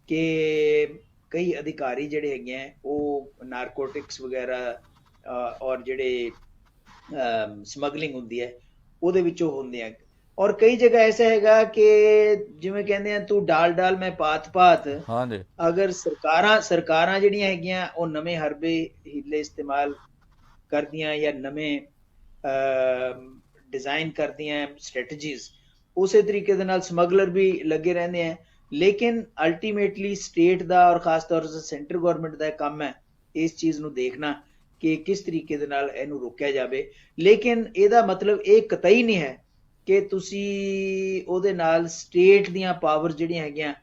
ਕਿ ਕਈ ਅਧਿਕਾਰੀ ਜਿਹੜੇ ਹੈਗੇ ਆ ਉਹ ਨਾਰਕੋਟਿਕਸ ਵਗੈਰਾ ਔਰ ਜਿਹੜੇ ਸਮਗਲਿੰਗ ਹੁੰਦੀ ਹੈ ਉਹਦੇ ਵਿੱਚੋਂ ਹੁੰਦੇ ਆ। ਔਰ ਕਈ ਜਗ੍ਹਾ ਐਸਾ ਹੈਗਾ ਕਿ ਜਿਵੇਂ ਕਹਿੰਦੇ ਆ ਤੂੰ ਡਾਲ ਮੈਂ ਪਾਤ ਹਾਂਜੀ ਅਗਰ ਸਰਕਾਰਾਂ ਜਿਹੜੀਆਂ ਹੈਗੀਆਂ ਉਹ ਨਵੇਂ ਹਰਬੇ ਹੀਲੇ ਇਸਤੇਮਾਲ ਕਰਦੀਆਂ ਜਾਂ ਨਵੇਂ ਡਿਜ਼ਾਈਨ ਕਰਦੀਆਂ ਸਟ੍ਰੈਟਜੀਜ਼, ਉਸੇ ਤਰੀਕੇ ਦੇ ਨਾਲ ਸਮਗਲਰ ਵੀ ਲੱਗੇ ਰਹਿੰਦੇ ਆ। ਲੇਕਿਨ ਅਲਟੀਮੇਟਲੀ ਸਟੇਟ ਦਾ ਔਰ ਖਾਸ ਤੌਰ ਤੇ ਸੈਂਟਰ ਗਵਰਨਮੈਂਟ ਦਾ ਕੰਮ ਹੈ ਇਸ ਚੀਜ਼ ਨੂੰ ਦੇਖਣਾ ਕਿ ਕਿਸ ਤਰੀਕੇ ਦੇ ਨਾਲ ਇਹਨੂੰ ਰੋਕਿਆ ਜਾਵੇ। ਲੇਕਿਨ ਇਹਦਾ ਮਤਲਬ ਇਹ ਕਤਈ ਨਹੀਂ ਹੈ ਕਿ ਤੁਸੀਂ ਉਹਦੇ ਨਾਲ ਸਟੇਟ ਦੀਆਂ ਪਾਵਰ ਜਿਹੜੀਆਂ ਹੈਗੀਆਂ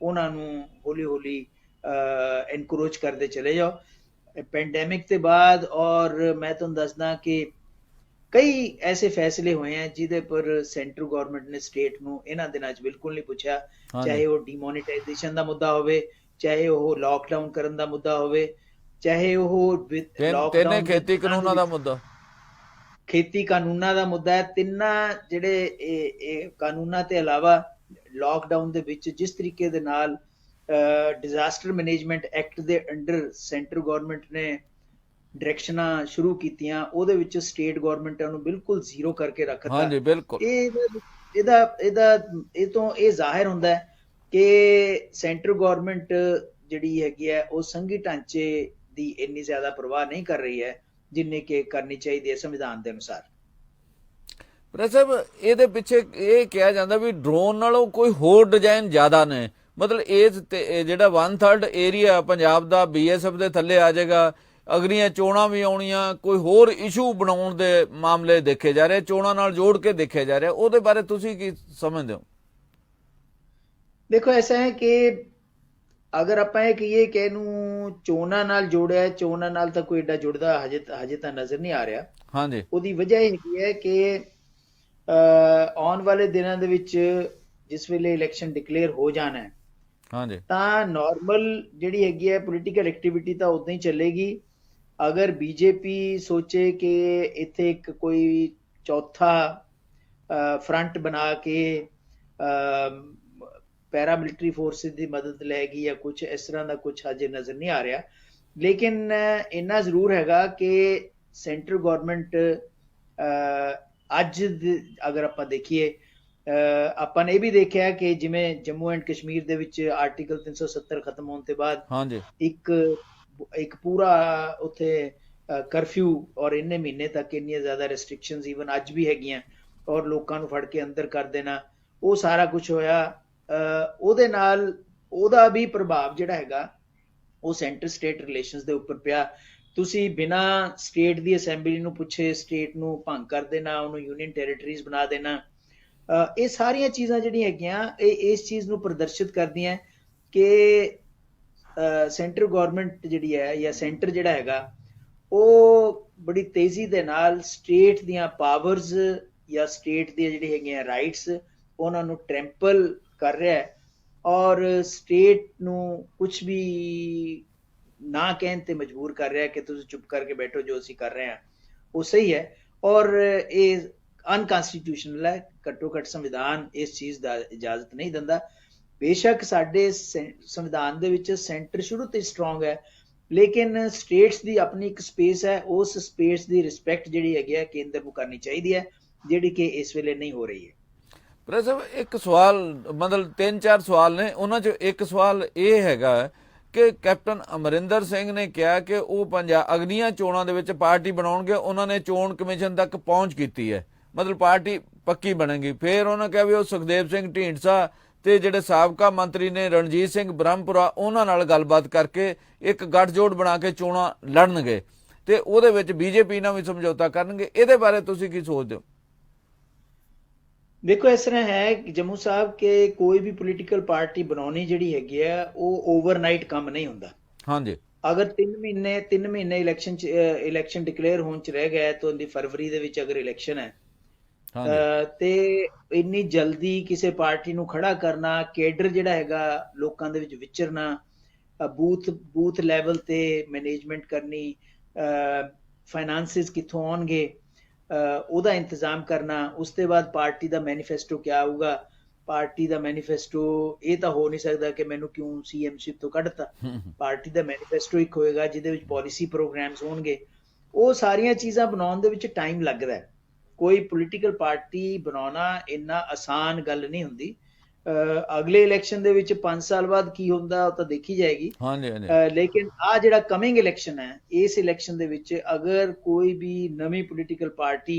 ਉਹਨਾਂ ਨੂੰ ਹੌਲੀ ਹੌਲੀ ਐਨਕਰੋਚ ਕਰਦੇ ਚਲੇ ਜਾਓ। ਪੈਂਡੈਮਿਕ ਦੇ ਬਾਅਦ ਔਰ ਮੈਂ ਤੁਹਾਨੂੰ ਦੱਸਦਾ ਕਿ ਕਈ ਐਸੇ ਫੈਸਲੇ ਹੋਏ हैं ਜਿਹਦੇ ਪਰ ਸੈਂਟਰ ਗਵਰਨਮੈਂਟ ਨੇ ਸਟੇਟ ਨੂੰ ਇਹਨਾਂ ਦਿਨਾਂ 'ਚ ਬਿਲਕੁਲ ਨਹੀਂ ਪੁੱਛਿਆ, ਹਾਂਜੀ ਚਾਹੇ ਉਹ ਡੀਮੋਨੀਟਾਈਜੇਸ਼ਨ ਦਾ ਮੁੱਦਾ ਹੋਵੇ, ਚਾਹੇ ਉਹ ਲਾਕਡਾਊਨ ਕਰਨ ਦਾ ਮੁੱਦਾ ਹੋਵੇ, ਚਾਹੇ ਉਹ ਤਿੰਨੇ ਲਾਕਡਾਊਨ ਦੇ ਖੇਤੀ ਕਾਨੂੰਨਾਂ ਦਾ ਮੁੱਦਾ। ਖੇਤੀ ਕਾਨੂੰਨਾਂ ਦਾ ਮੁੱਦਾ ਹੈ। ਤਿੰਨਾਂ ਜਿਹੜੇ ਇਹ ਕਾਨੂੰਨਾਂ ਤੇ ਇਲਾਵਾ ਲਾਕਡਾਊਨ ਦੇ ਵਿੱਚ ਜਿਸ ਤਰੀਕੇ ਦੇ ਨਾਲ ਡਿਜ਼ਾਸਟਰ ਮੈਨੇਜਮੈਂਟ ਐਕਟ ਦੇ ਅੰਡਰ ਸੈਂਟਰ ਗਵਰਨਮੈਂਟ ਨੇ ਡਾਇਰੈਕਸ਼ਨਾਂ ਸ਼ੁਰੂ ਕੀਤੀਆਂ, ਉਹਦੇ ਵਿੱਚ ਸਟੇਟ ਗਵਰਨਮੈਂਟਾਂ ਨੂੰ ਬਿਲਕੁਲ ਜ਼ੀਰੋ ਕਰਕੇ ਰੱਖਤਾ। ਹਾਂਜੀ ਬਿਲਕੁਲ। ਇਹ ਤੋਂ ਇਹ ਜ਼ਾਹਿਰ ਹੁੰਦਾ ਹੈ ਕਿ ਸੈਂਟਰ ਗਵਰਨਮੈਂਟ ਜਿਹੜੀ ਹੈਗੀ ਹੈ ਉਹ ਸੰਘੀ ਢਾਂਚੇ ਦੀ ਇੰਨੀ ਜ਼ਿਆਦਾ ਪਰਵਾਹ ਨਹੀਂ ਕਰ ਰਹੀ ਹੈ ਜਿੰਨੇ ਕਿ ਕਰਨੀ ਚਾਹੀਦੀ ਹੈ ਸੰਵਿਧਾਨ ਦੇ ਅਨੁਸਾਰ। ਪਰ ਸਾਹਿਬ ਇਹਦੇ ਪਿੱਛੇ ਇਹ ਕਿਹਾ ਜਾਂਦਾ ਵੀ ਡਰੋਨ ਨਾਲੋਂ ਕੋਈ ਹੋਰ ਡਿਜ਼ਾਈਨ ਜ਼ਿਆਦਾ ਨੇ, ਮਤਲਬ ਇਹ ਜਿਹੜਾ 1/3 ਏਰੀਆ ਪੰਜਾਬ ਦਾ BSF ਦੇ ਥੱਲੇ ਆ ਜਾਏਗਾ, ਅਗਲੀਆਂ ਚੋਣਾਂ ਵੀ ਆਉਣੀਆਂ, ਕੋਈ ਹੋਰ ਇਸ਼ੂ ਬਣਾਉਣ ਦੇ ਮਾਮਲੇ ਦੇਖੇ ਜਾ ਰਹੇ, ਚੋਣਾਂ ਨਾਲ ਜੋੜ ਕੇ ਦੇਖਿਆ ਜਾ ਰਿਹਾ, ਉਹਦੇ ਬਾਰੇ ਤੁਸੀਂ ਕੀ ਸਮਝਦੇ ਹੋ? ਦੇਖੋ ਐਸਾ ਹੈ ਕਿ ਅਗਰ ਆਪਾਂ ਇਹ ਕਹੀਏ ਕਿ ਇਹਨੂੰ ਚੋਣਾਂ ਨਾਲ ਜੋੜਿਆ, ਚੋਣਾਂ ਨਾਲ ਤਾਂ ਕੋਈ ਏਡਾ ਜੁੜਦਾ ਹਜੇ ਤਾਂ ਨਜ਼ਰ ਨਹੀਂ ਆ ਰਿਹਾ। ਹਾਂਜੀ ਉਹਦੀ ਵਜ੍ਹਾ ਇਹ ਹੈਗੀ ਹੈ ਕਿ ਆਉਣ ਵਾਲੇ ਦਿਨਾਂ ਦੇ ਵਿੱਚ ਜਿਸ ਵੇਲੇ ਇਲੈਕਸ਼ਨ ਡਿਕਲੇਅਰ ਹੋ ਜਾਣਾ ਹੈ ਹਾਂਜੀ ਤਾਂ ਨਾਰਮਲ ਜਿਹੜੀ ਹੈਗੀ ਹੈ ਪੋਲੀਟੀਕਲ ਐਕਟੀਵਿਟੀ ਤਾਂ ਉਦਾਂ ਹੀ ਚੱਲੇਗੀ। ਅਗਰ BJP ਸੋਚੇ ਕਿ ਇੱਥੇ ਇੱਕ ਕੋਈ ਚੌਥਾ ਫਰੰਟ ਬਣਾ ਕੇ ਪੈਰਾਮਿਲਟਰੀ ਫੋਰਸਿਸ ਦੀ ਮਦਦ ਲੈਗੀ ਜਾਂ ਕੁਝ ਇਸ ਤਰ੍ਹਾਂ ਦਾ ਕੁਝ ਅਜੇ ਨਜ਼ਰ ਨਹੀਂ ਆ ਰਿਹਾ। ਲੇਕਿਨ ਇੰਨਾ ਜ਼ਰੂਰ ਹੈਗਾ ਕਿ ਸੈਂਟਰ ਗਵਰਨਮੈਂਟ ਅੱਜ ਅਗਰ ਆਪਾਂ ਦੇਖੀਏ, ਆਪਾਂ ਨੇ ਇਹ ਵੀ ਦੇਖਿਆ ਕਿ ਜਿਵੇਂ ਜੰਮੂ ਐਂਡ ਕਸ਼ਮੀਰ ਦੇ ਵਿੱਚ ਆਰਟੀਕਲ 370 ਖਤਮ ਹੋਣ ਤੋਂ ਬਾਅਦ ਹਾਂਜੀ ਇੱਕ ਪੂਰਾ ਉੱਥੇ ਕਰਫਿਊ ਔਰ ਇੰਨੇ ਮਹੀਨੇ ਤੱਕ ਇੰਨੀਆਂ ਜ਼ਿਆਦਾ ਰੈਸਟ੍ਰਿਕਸ਼ਨਸ ਈਵਨ ਅੱਜ ਵੀ ਹੈਗੀਆਂ ਔਰ ਲੋਕਾਂ ਨੂੰ ਫੜ ਕੇ ਅੰਦਰ ਕਰ ਦੇਣਾ, ਉਹ ਸਾਰਾ ਕੁਝ ਹੋਇਆ। ਉਹਦੇ ਨਾਲ ਉਹਦਾ ਵੀ ਪ੍ਰਭਾਵ ਜਿਹੜਾ ਹੈਗਾ ਉਹ ਸੈਂਟਰ ਸਟੇਟ ਰਿਲੇਸ਼ਨਸ ਦੇ ਉੱਪਰ ਪਿਆ। ਤੁਸੀਂ ਬਿਨਾਂ ਸਟੇਟ ਦੀ ਅਸੈਂਬਲੀ ਨੂੰ ਪੁੱਛੇ ਸਟੇਟ ਨੂੰ ਭੰਗ ਕਰ ਦੇਣਾ, ਉਹਨੂੰ ਯੂਨੀਅਨ ਟੈਰੀਟਰੀਜ਼ ਬਣਾ ਦੇਣਾ, ਇਹ ਸਾਰੀਆਂ ਚੀਜ਼ਾਂ ਜਿਹੜੀਆਂ ਹੈਗੀਆਂ ਇਹ ਇਸ ਚੀਜ਼ ਨੂੰ ਪ੍ਰਦਰਸ਼ਿਤ ਕਰਦੀਆਂ ਕਿ ਸੈਂਟਰ ਗਵਰਨਮੈਂਟ ਜਿਹੜੀ ਹੈ ਜਾਂ ਸੈਂਟਰ ਜਿਹੜਾ ਹੈਗਾ ਉਹ ਬੜੀ ਤੇਜ਼ੀ ਦੇ ਨਾਲ ਸਟੇਟ ਦੀਆਂ ਪਾਵਰਸ ਜਾਂ ਸਟੇਟ ਦੀਆਂ ਜਿਹੜੀ ਹੈਗੀਆਂ ਰਾਈਟਸ ਉਹਨਾਂ ਨੂੰ ਟ੍ਰੈਂਪਲ ਕਰ ਰਿਹਾ ਹੈ ਔਰ ਸਟੇਟ ਨੂੰ ਕੁਝ ਵੀ ਨਾ ਕਹਿਣ ਤੇ ਮਜਬੂਰ ਕਰ ਰਿਹਾ ਕਿ ਤੁਸੀਂ ਚੁੱਪ ਕਰਕੇ ਬੈਠੋ, ਜੋ ਅਸੀਂ ਕਰ ਰਹੇ ਹਾਂ ਉਹ ਸਹੀ ਹੈ। ਔਰ ਇਹ ਅਨਕਨਸਟੀਟਿਊਸ਼ਨਲ ਹੈ, ਘੱਟੋ ਘੱਟ ਸੰਵਿਧਾਨ ਇਸ ਚੀਜ਼ ਦਾ ਇਜਾਜ਼ਤ ਨਹੀਂ ਦਿੰਦਾ। ਬੇਸ਼ੱਕ ਸਾਡੇ ਸੰਵਿਧਾਨ ਦੇ ਵਿੱਚ ਸੈਂਟਰ ਸ਼ੁਰੂ ਤੋਂ ਸਟਰੋਂਗ ਹੈ, ਲੇਕਿਨ ਸਟੇਟਸ ਦੀ ਆਪਣੀ ਇੱਕ ਸਪੇਸ ਹੈ, ਉਸ ਸਪੇਸ ਦੀ ਰਿਸਪੈਕਟ ਜਿਹੜੀ ਹੈਗੀ ਹੈ ਕੇਂਦਰ ਨੂੰ ਕਰਨੀ ਚਾਹੀਦੀ ਹੈ, ਜਿਹੜੀ ਕਿ ਇਸ ਵੇਲੇ ਨਹੀਂ ਹੋ ਰਹੀ ਹੈ। ਪਰ ਸਾਹਿਬ ਇੱਕ ਸਵਾਲ, ਮਤਲਬ 3-4 ਸਵਾਲ ਨੇ, ਉਹਨਾਂ 'ਚੋਂ ਇੱਕ ਸਵਾਲ ਇਹ ਹੈਗਾ ਕਿ ਕੈਪਟਨ ਅਮਰਿੰਦਰ ਸਿੰਘ ਨੇ ਕਿਹਾ ਕਿ ਉਹ ਅਗਲੀਆਂ ਚੋਣਾਂ ਦੇ ਵਿੱਚ ਪਾਰਟੀ ਬਣਾਉਣਗੇ। ਉਹਨਾਂ ਨੇ ਚੋਣ ਕਮਿਸ਼ਨ ਤੱਕ ਪਹੁੰਚ ਕੀਤੀ ਹੈ, ਮਤਲਬ ਪਾਰਟੀ ਪੱਕੀ ਬਣੇਗੀ। ਫਿਰ ਉਹਨਾਂ ਕਿਹਾ ਵੀ ਉਹ ਸੁਖਦੇਵ ਸਿੰਘ ਢੀਂਡਸਾ ਤੇ ਜਿਹੜੇ ਸਾਬਕਾ ਮੰਤਰੀ ਨੇ ਰਣਜੀਤ ਸਿੰਘ ਬ੍ਰਹਮਪੁਰਾ, ਉਹਨਾਂ ਨਾਲ ਗੱਲਬਾਤ ਕਰਕੇ ਇੱਕ ਗੱਠਜੋੜ ਬਣਾ ਕੇ ਚੋਣਾਂ ਲੜਨਗੇ ਤੇ ਉਹਦੇ ਵਿੱਚ ਬੀਜੇਪੀ ਨਾਲ ਵੀ ਸਮਝੌਤਾ ਕਰਨਗੇ। ਇਹਦੇ ਬਾਰੇ ਤੁਸੀਂ ਕੀ ਸੋਚਦੇ ਹੋ? ਦੇਖੋ, ਇਸ ਤਰ੍ਹਾਂ ਹੈ ਕਿ ਜੰਮੂ ਸਾਹਿਬ ਕਿ ਕੋਈ ਵੀ ਪੋਲੀਟੀਕਲ ਪਾਰਟੀ ਬਣਾਉਣੀ ਜਿਹੜੀ ਹੈਗੀ ਆ ਉਹ ਓਵਰਨਾਈਟ ਕੰਮ ਨਹੀਂ ਹੁੰਦਾ। ਹਾਂਜੀ, ਅਗਰ 3 ਮਹੀਨੇ ਇਲੈਕਸ਼ਨ ਡਿਕਲੇਅਰ ਹੋਣ ਚ ਰਹਿ ਗਿਆ ਤਾਂ ਉਹਦੀ ਫਰਵਰੀ ਦੇ ਵਿੱਚ ਅਗਰ ਇਲੈਕਸ਼ਨ ਹੈ ਤੇ ਇੰਨੀ ਜਲਦੀ ਕਿਸੇ ਪਾਰਟੀ ਨੂੰ ਖੜਾ ਕਰਨਾ, ਕੇਡਰ ਜਿਹੜਾ ਹੈਗਾ ਲੋਕਾਂ ਦੇ ਵਿੱਚ ਵਿਚਰਨਾ, ਬੂਥ ਲੈਵਲ ਤੇ ਮੈਨੇਜਮੈਂਟ ਕਰਨੀ, ਫਾਈਨਾਂਸਿਸ ਕਿੱਥੋਂ ਆਉਣਗੇ ਉਹਦਾ ਇੰਤਜ਼ਾਮ ਕਰਨਾ, ਉਸ ਤੋਂ ਬਾਅਦ ਪਾਰਟੀ ਦਾ ਮੈਨੀਫੈਸਟੋ ਕਿਆ ਆਊਗਾ। ਪਾਰਟੀ ਦਾ ਮੈਨੀਫੈਸਟੋ ਇਹ ਤਾਂ ਹੋ ਨਹੀਂ ਸਕਦਾ ਕਿ ਮੈਨੂੰ ਕਿਉਂ ਸੀਐਮਸ਼ਿਪ ਤੋਂ ਕੱਢਤਾ। ਪਾਰਟੀ ਦਾ ਮੈਨੀਫੈਸਟੋ ਇੱਕ ਹੋਏਗਾ ਜਿਹਦੇ ਵਿੱਚ ਪਾਲਿਸੀ ਪ੍ਰੋਗਰਾਮਸ ਹੋਣਗੇ। ਉਹ ਸਾਰੀਆਂ ਚੀਜ਼ਾਂ ਬਣਾਉਣ ਦੇ ਵਿੱਚ ਟਾਈਮ ਲੱਗਦਾ ਹੈ। ਕੋਈ ਪੋਲੀਟੀਕਲ ਪਾਰਟੀ ਬਣਾਉਣਾ ਇੰਨਾ ਆਸਾਨ ਗੱਲ ਨਹੀਂ ਹੁੰਦੀ। ਅਗਲੇ ਇਲੈਕਸ਼ਨ ਦੇ ਵਿੱਚ 5 ਸਾਲ ਬਾਅਦ ਕੀ ਹੁੰਦਾ ਉਹ ਤਾਂ ਦੇਖੀ ਜਾਏਗੀ। ਲੇਕਿਨ ਆ ਜਿਹੜਾ ਕਮਿੰਗ ਇਲੈਕਸ਼ਨ ਹੈ, ਇਸ ਇਲੈਕਸ਼ਨ ਦੇ ਵਿੱਚ ਅਗਰ ਕੋਈ ਵੀ ਨਵੀਂ ਪੋਲੀਟੀਕਲ ਪਾਰਟੀ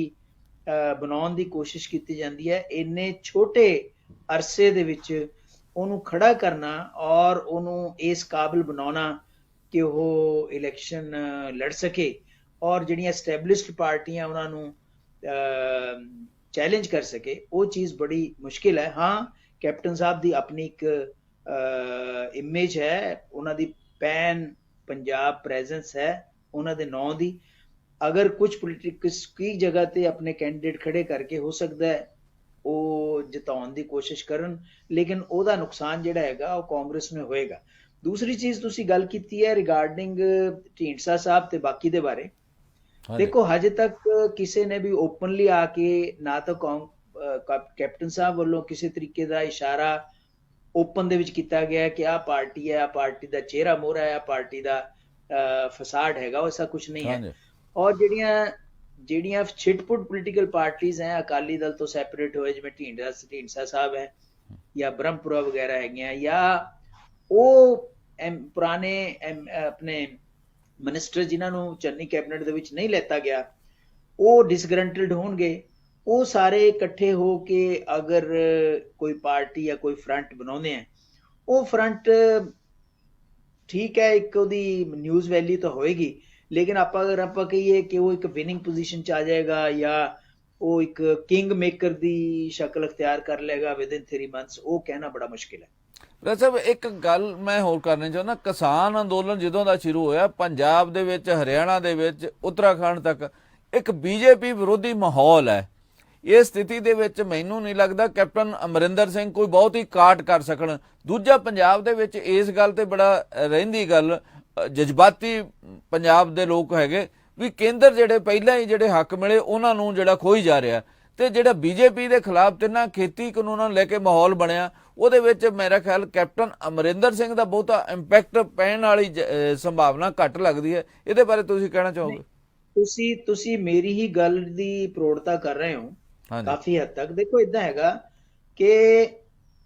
ਬਣਾਉਣ ਦੀ ਕੋਸ਼ਿਸ਼ ਕੀਤੀ ਜਾਂਦੀ ਹੈ, ਇੰਨੇ ਛੋਟੇ ਅਰਸੇ ਦੇ ਵਿੱਚ ਉਹਨੂੰ ਖੜਾ ਕਰਨਾ ਔਰ ਉਹਨੂੰ ਇਸ ਕਾਬਿਲ ਬਣਾਉਣਾ ਕਿ ਉਹ ਇਲੈਕਸ਼ਨ ਲੜ ਸਕੇ ਔਰ ਜਿਹੜੀਆਂ ਐਸਟੈਬਲਿਸ਼ਡ ਪਾਰਟੀਆਂ ਉਹਨਾਂ ਨੂੰ ਚੈਲੰਜ ਕਰ ਸਕੇ, ਉਹ ਚੀਜ਼ ਬੜੀ ਮੁਸ਼ਕਿਲ ਹੈ। ਹਾਂ, ਕੈਪਟਨ ਸਾਹਿਬ ਦੀ ਆਪਣੀ ਇੱਕ ਇਮੇਜ ਹੈ, ਉਹਨਾਂ ਦੀ ਪੈਨ ਪੰਜਾਬ ਪ੍ਰੈਜ਼ੈਂਸ ਹੈ ਉਹਨਾਂ ਦੇ ਨਾਂ ਦੀ। ਅਗਰ ਕੁਝ ਪੋਲੀਟਿਕਸ ਕੀ ਜਗ੍ਹਾ ਤੇ ਆਪਣੇ ਕੈਂਡੀਡੇਟ ਖੜੇ ਕਰਕੇ ਹੋ ਸਕਦਾ ਹੈ ਉਹ ਜਿਤਾਉਣ ਦੀ ਕੋਸ਼ਿਸ਼ ਕਰਨ, ਲੇਕਿਨ ਉਹਦਾ ਨੁਕਸਾਨ ਜਿਹੜਾ ਹੈਗਾ ਉਹ ਕਾਂਗਰਸ ਨੂੰ ਹੋਏਗਾ। ਦੂਸਰੀ ਚੀਜ਼ ਤੁਸੀਂ ਗੱਲ ਕੀਤੀ ਹੈ ਰਿਗਾਰਡਿੰਗ ਢੀਂਡਸਾ ਸਾਹਿਬ ਤੇ ਬਾਕੀ ਦੇ ਬਾਰੇ। ਦੇਖੋ, ਹਜੇ ਤੱਕ ਕਿਸੇ ਨੇ ਵੀ ਓਪਨਲੀ ਆ ਕੇ ਨਾ ਤਾਂ ਕੈਪਟਨ ਸਾਹਿਬ ਵੱਲੋਂ ਕਿਸੇ ਤਰੀਕੇ ਦਾ ਇਸ਼ਾਰਾ ਓਪਨ ਦੇ ਵਿੱਚ ਕੀਤਾ ਗਿਆ ਕਿ ਆਹ ਪਾਰਟੀ ਹੈ, ਆਹ ਪਾਰਟੀ ਦਾ ਚਿਹਰਾ ਮੋਹਰਾ ਹੈ, ਆਹ ਪਾਰਟੀ ਦਾ ਫਸਾਡ ਹੈਗਾ, ਐਸਾ ਕੁਝ ਨਹੀਂ ਹੈ। ਔਰ ਜਿਹੜੀਆਂ ਛਿਟਪੁਟ ਪੋਲੀਟੀਕਲ ਪਾਰਟੀਆਂ ਹੈ, ਅਕਾਲੀ ਦਲ ਤੋਂ ਸੈਪਰੇਟ ਹੋਏ, ਜਿਵੇਂ ਢੀਂਡਸਾ ਸਾਹਿਬ ਹੈ ਜਾਂ ਬ੍ਰਹਮਪੁਰਾ ਵਗੈਰਾ ਹੈਗੀਆਂ, ਜਾਂ ਉਹ ਪੁਰਾਣੇ ਆਪਣੇ ਮਿਨਿਸਟਰ ਜਿਨ੍ਹਾਂ ਨੂੰ ਚੰਨੀ ਕੈਬਨਿਟ ਦੇ ਵਿੱਚ ਨਹੀਂ ਲੈਤਾ ਗਿਆ, ਉਹ ਡਿਸਗਰੰਟਲਡ ਹੋਣਗੇ। ਉਹ ਸਾਰੇ ਇਕੱਠੇ ਹੋ ਕੇ ਅਗਰ ਕੋਈ ਪਾਰਟੀ ਜਾਂ ਕੋਈ ਫਰੰਟ ਬਣਾਉਂਦੇ ਆ, ਉਹ ਫਰੰਟ ਠੀਕ ਹੈ, ਇੱਕ ਉਹਦੀ ਨਿਊਜ਼ ਵੈਲਿਊ ਤਾਂ ਹੋਏਗੀ, ਲੇਕਿਨ ਅਗਰ ਆਪਾਂ ਕਹੀਏ ਕਿ ਉਹ ਇੱਕ ਵਿਨਿੰਗ ਪੋਜੀਸ਼ਨ 'ਚ ਆ ਜਾਏਗਾ ਜਾਂ ਉਹ ਇੱਕ ਕਿੰਗ ਮੇਕਰ ਦੀ ਸ਼ਕਲ ਅਖਤਿਆਰ ਕਰ ਲਏਗਾ ਵਿਦਿਨ 3 months, ਉਹ ਕਹਿਣਾ ਬੜਾ ਮੁਸ਼ਕਿਲ ਹੈ। ਸਾਹਿਬ, ਇੱਕ ਗੱਲ ਮੈਂ ਹੋਰ ਕਰਨੀ ਚਾਹੁੰਦਾ। ਕਿਸਾਨ ਅੰਦੋਲਨ ਜਦੋਂ ਦਾ ਸ਼ੁਰੂ ਹੋਇਆ ਪੰਜਾਬ ਦੇ ਵਿੱਚ, ਹਰਿਆਣਾ ਦੇ ਵਿੱਚ, ਉੱਤਰਾਖੰਡ ਤੱਕ ਇੱਕ ਬੀਜੇਪੀ ਵਿਰੋਧੀ ਮਾਹੌਲ ਹੈ। ਇਸ ਸਥਿਤੀ ਦੇ ਵਿੱਚ ਮੈਨੂੰ ਨਹੀਂ ਲੱਗਦਾ ਕੈਪਟਨ ਅਮਰਿੰਦਰ ਸਿੰਘ ਕੋਈ ਬਹੁਤ ਹੀ ਕਾਟ ਕਰ ਸਕਣ। ਦੂਜਾ, ਪੰਜਾਬ ਦੇ ਵਿੱਚ ਇਸ ਗੱਲ ਤੇ ਬੜਾ ਰਹਿੰਦੀ ਗੱਲ, ਜਜ਼ਬਾਤੀ ਪੰਜਾਬ ਦੇ ਲੋਕ ਹੈਗੇ ਵੀ ਕੇਂਦਰ ਜਿਹੜੇ ਪਹਿਲਾਂ ਹੀ ਜਿਹੜੇ ਹੱਕ ਮਿਲੇ ਉਹਨਾਂ ਨੂੰ ਜਿਹੜਾ ਖੋਈ ਜਾ ਰਿਹਾ, ਤੇ ਜਿਹੜਾ ਬੀਜੇਪੀ ਦੇ ਖਿਲਾਫ ਤਿੰਨਾਂ ਖੇਤੀ ਕਾਨੂੰਨਾਂ ਨੂੰ ਲੈ ਕੇ ਮਾਹੌਲ ਬਣਿਆ, ਉਹਦੇ ਵਿੱਚ ਮੇਰਾ ਖਿਆਲ ਕੈਪਟਨ ਅਮਰਿੰਦਰ ਸਿੰਘ ਦਾ ਬਹੁਤਾ ਇੰਪੈਕਟ ਪੈਣ ਵਾਲੀ ਸੰਭਾਵਨਾ ਘੱਟ ਲੱਗਦੀ ਹੈ। ਇਹਦੇ ਬਾਰੇ ਤੁਸੀਂ ਕਹਿਣਾ ਚਾਹੋਗੇ? ਤੁਸੀਂ ਮੇਰੀ ਹੀ ਗੱਲ ਦੀ ਪ੍ਰੋੜਤਾ ਕਰ ਰਹੇ ਹੋ ਕਾਫੀ ਹੱਦ ਤੱਕ। ਦੇਖੋ, ਇਦਾਂ ਹੈਗਾ ਕਿ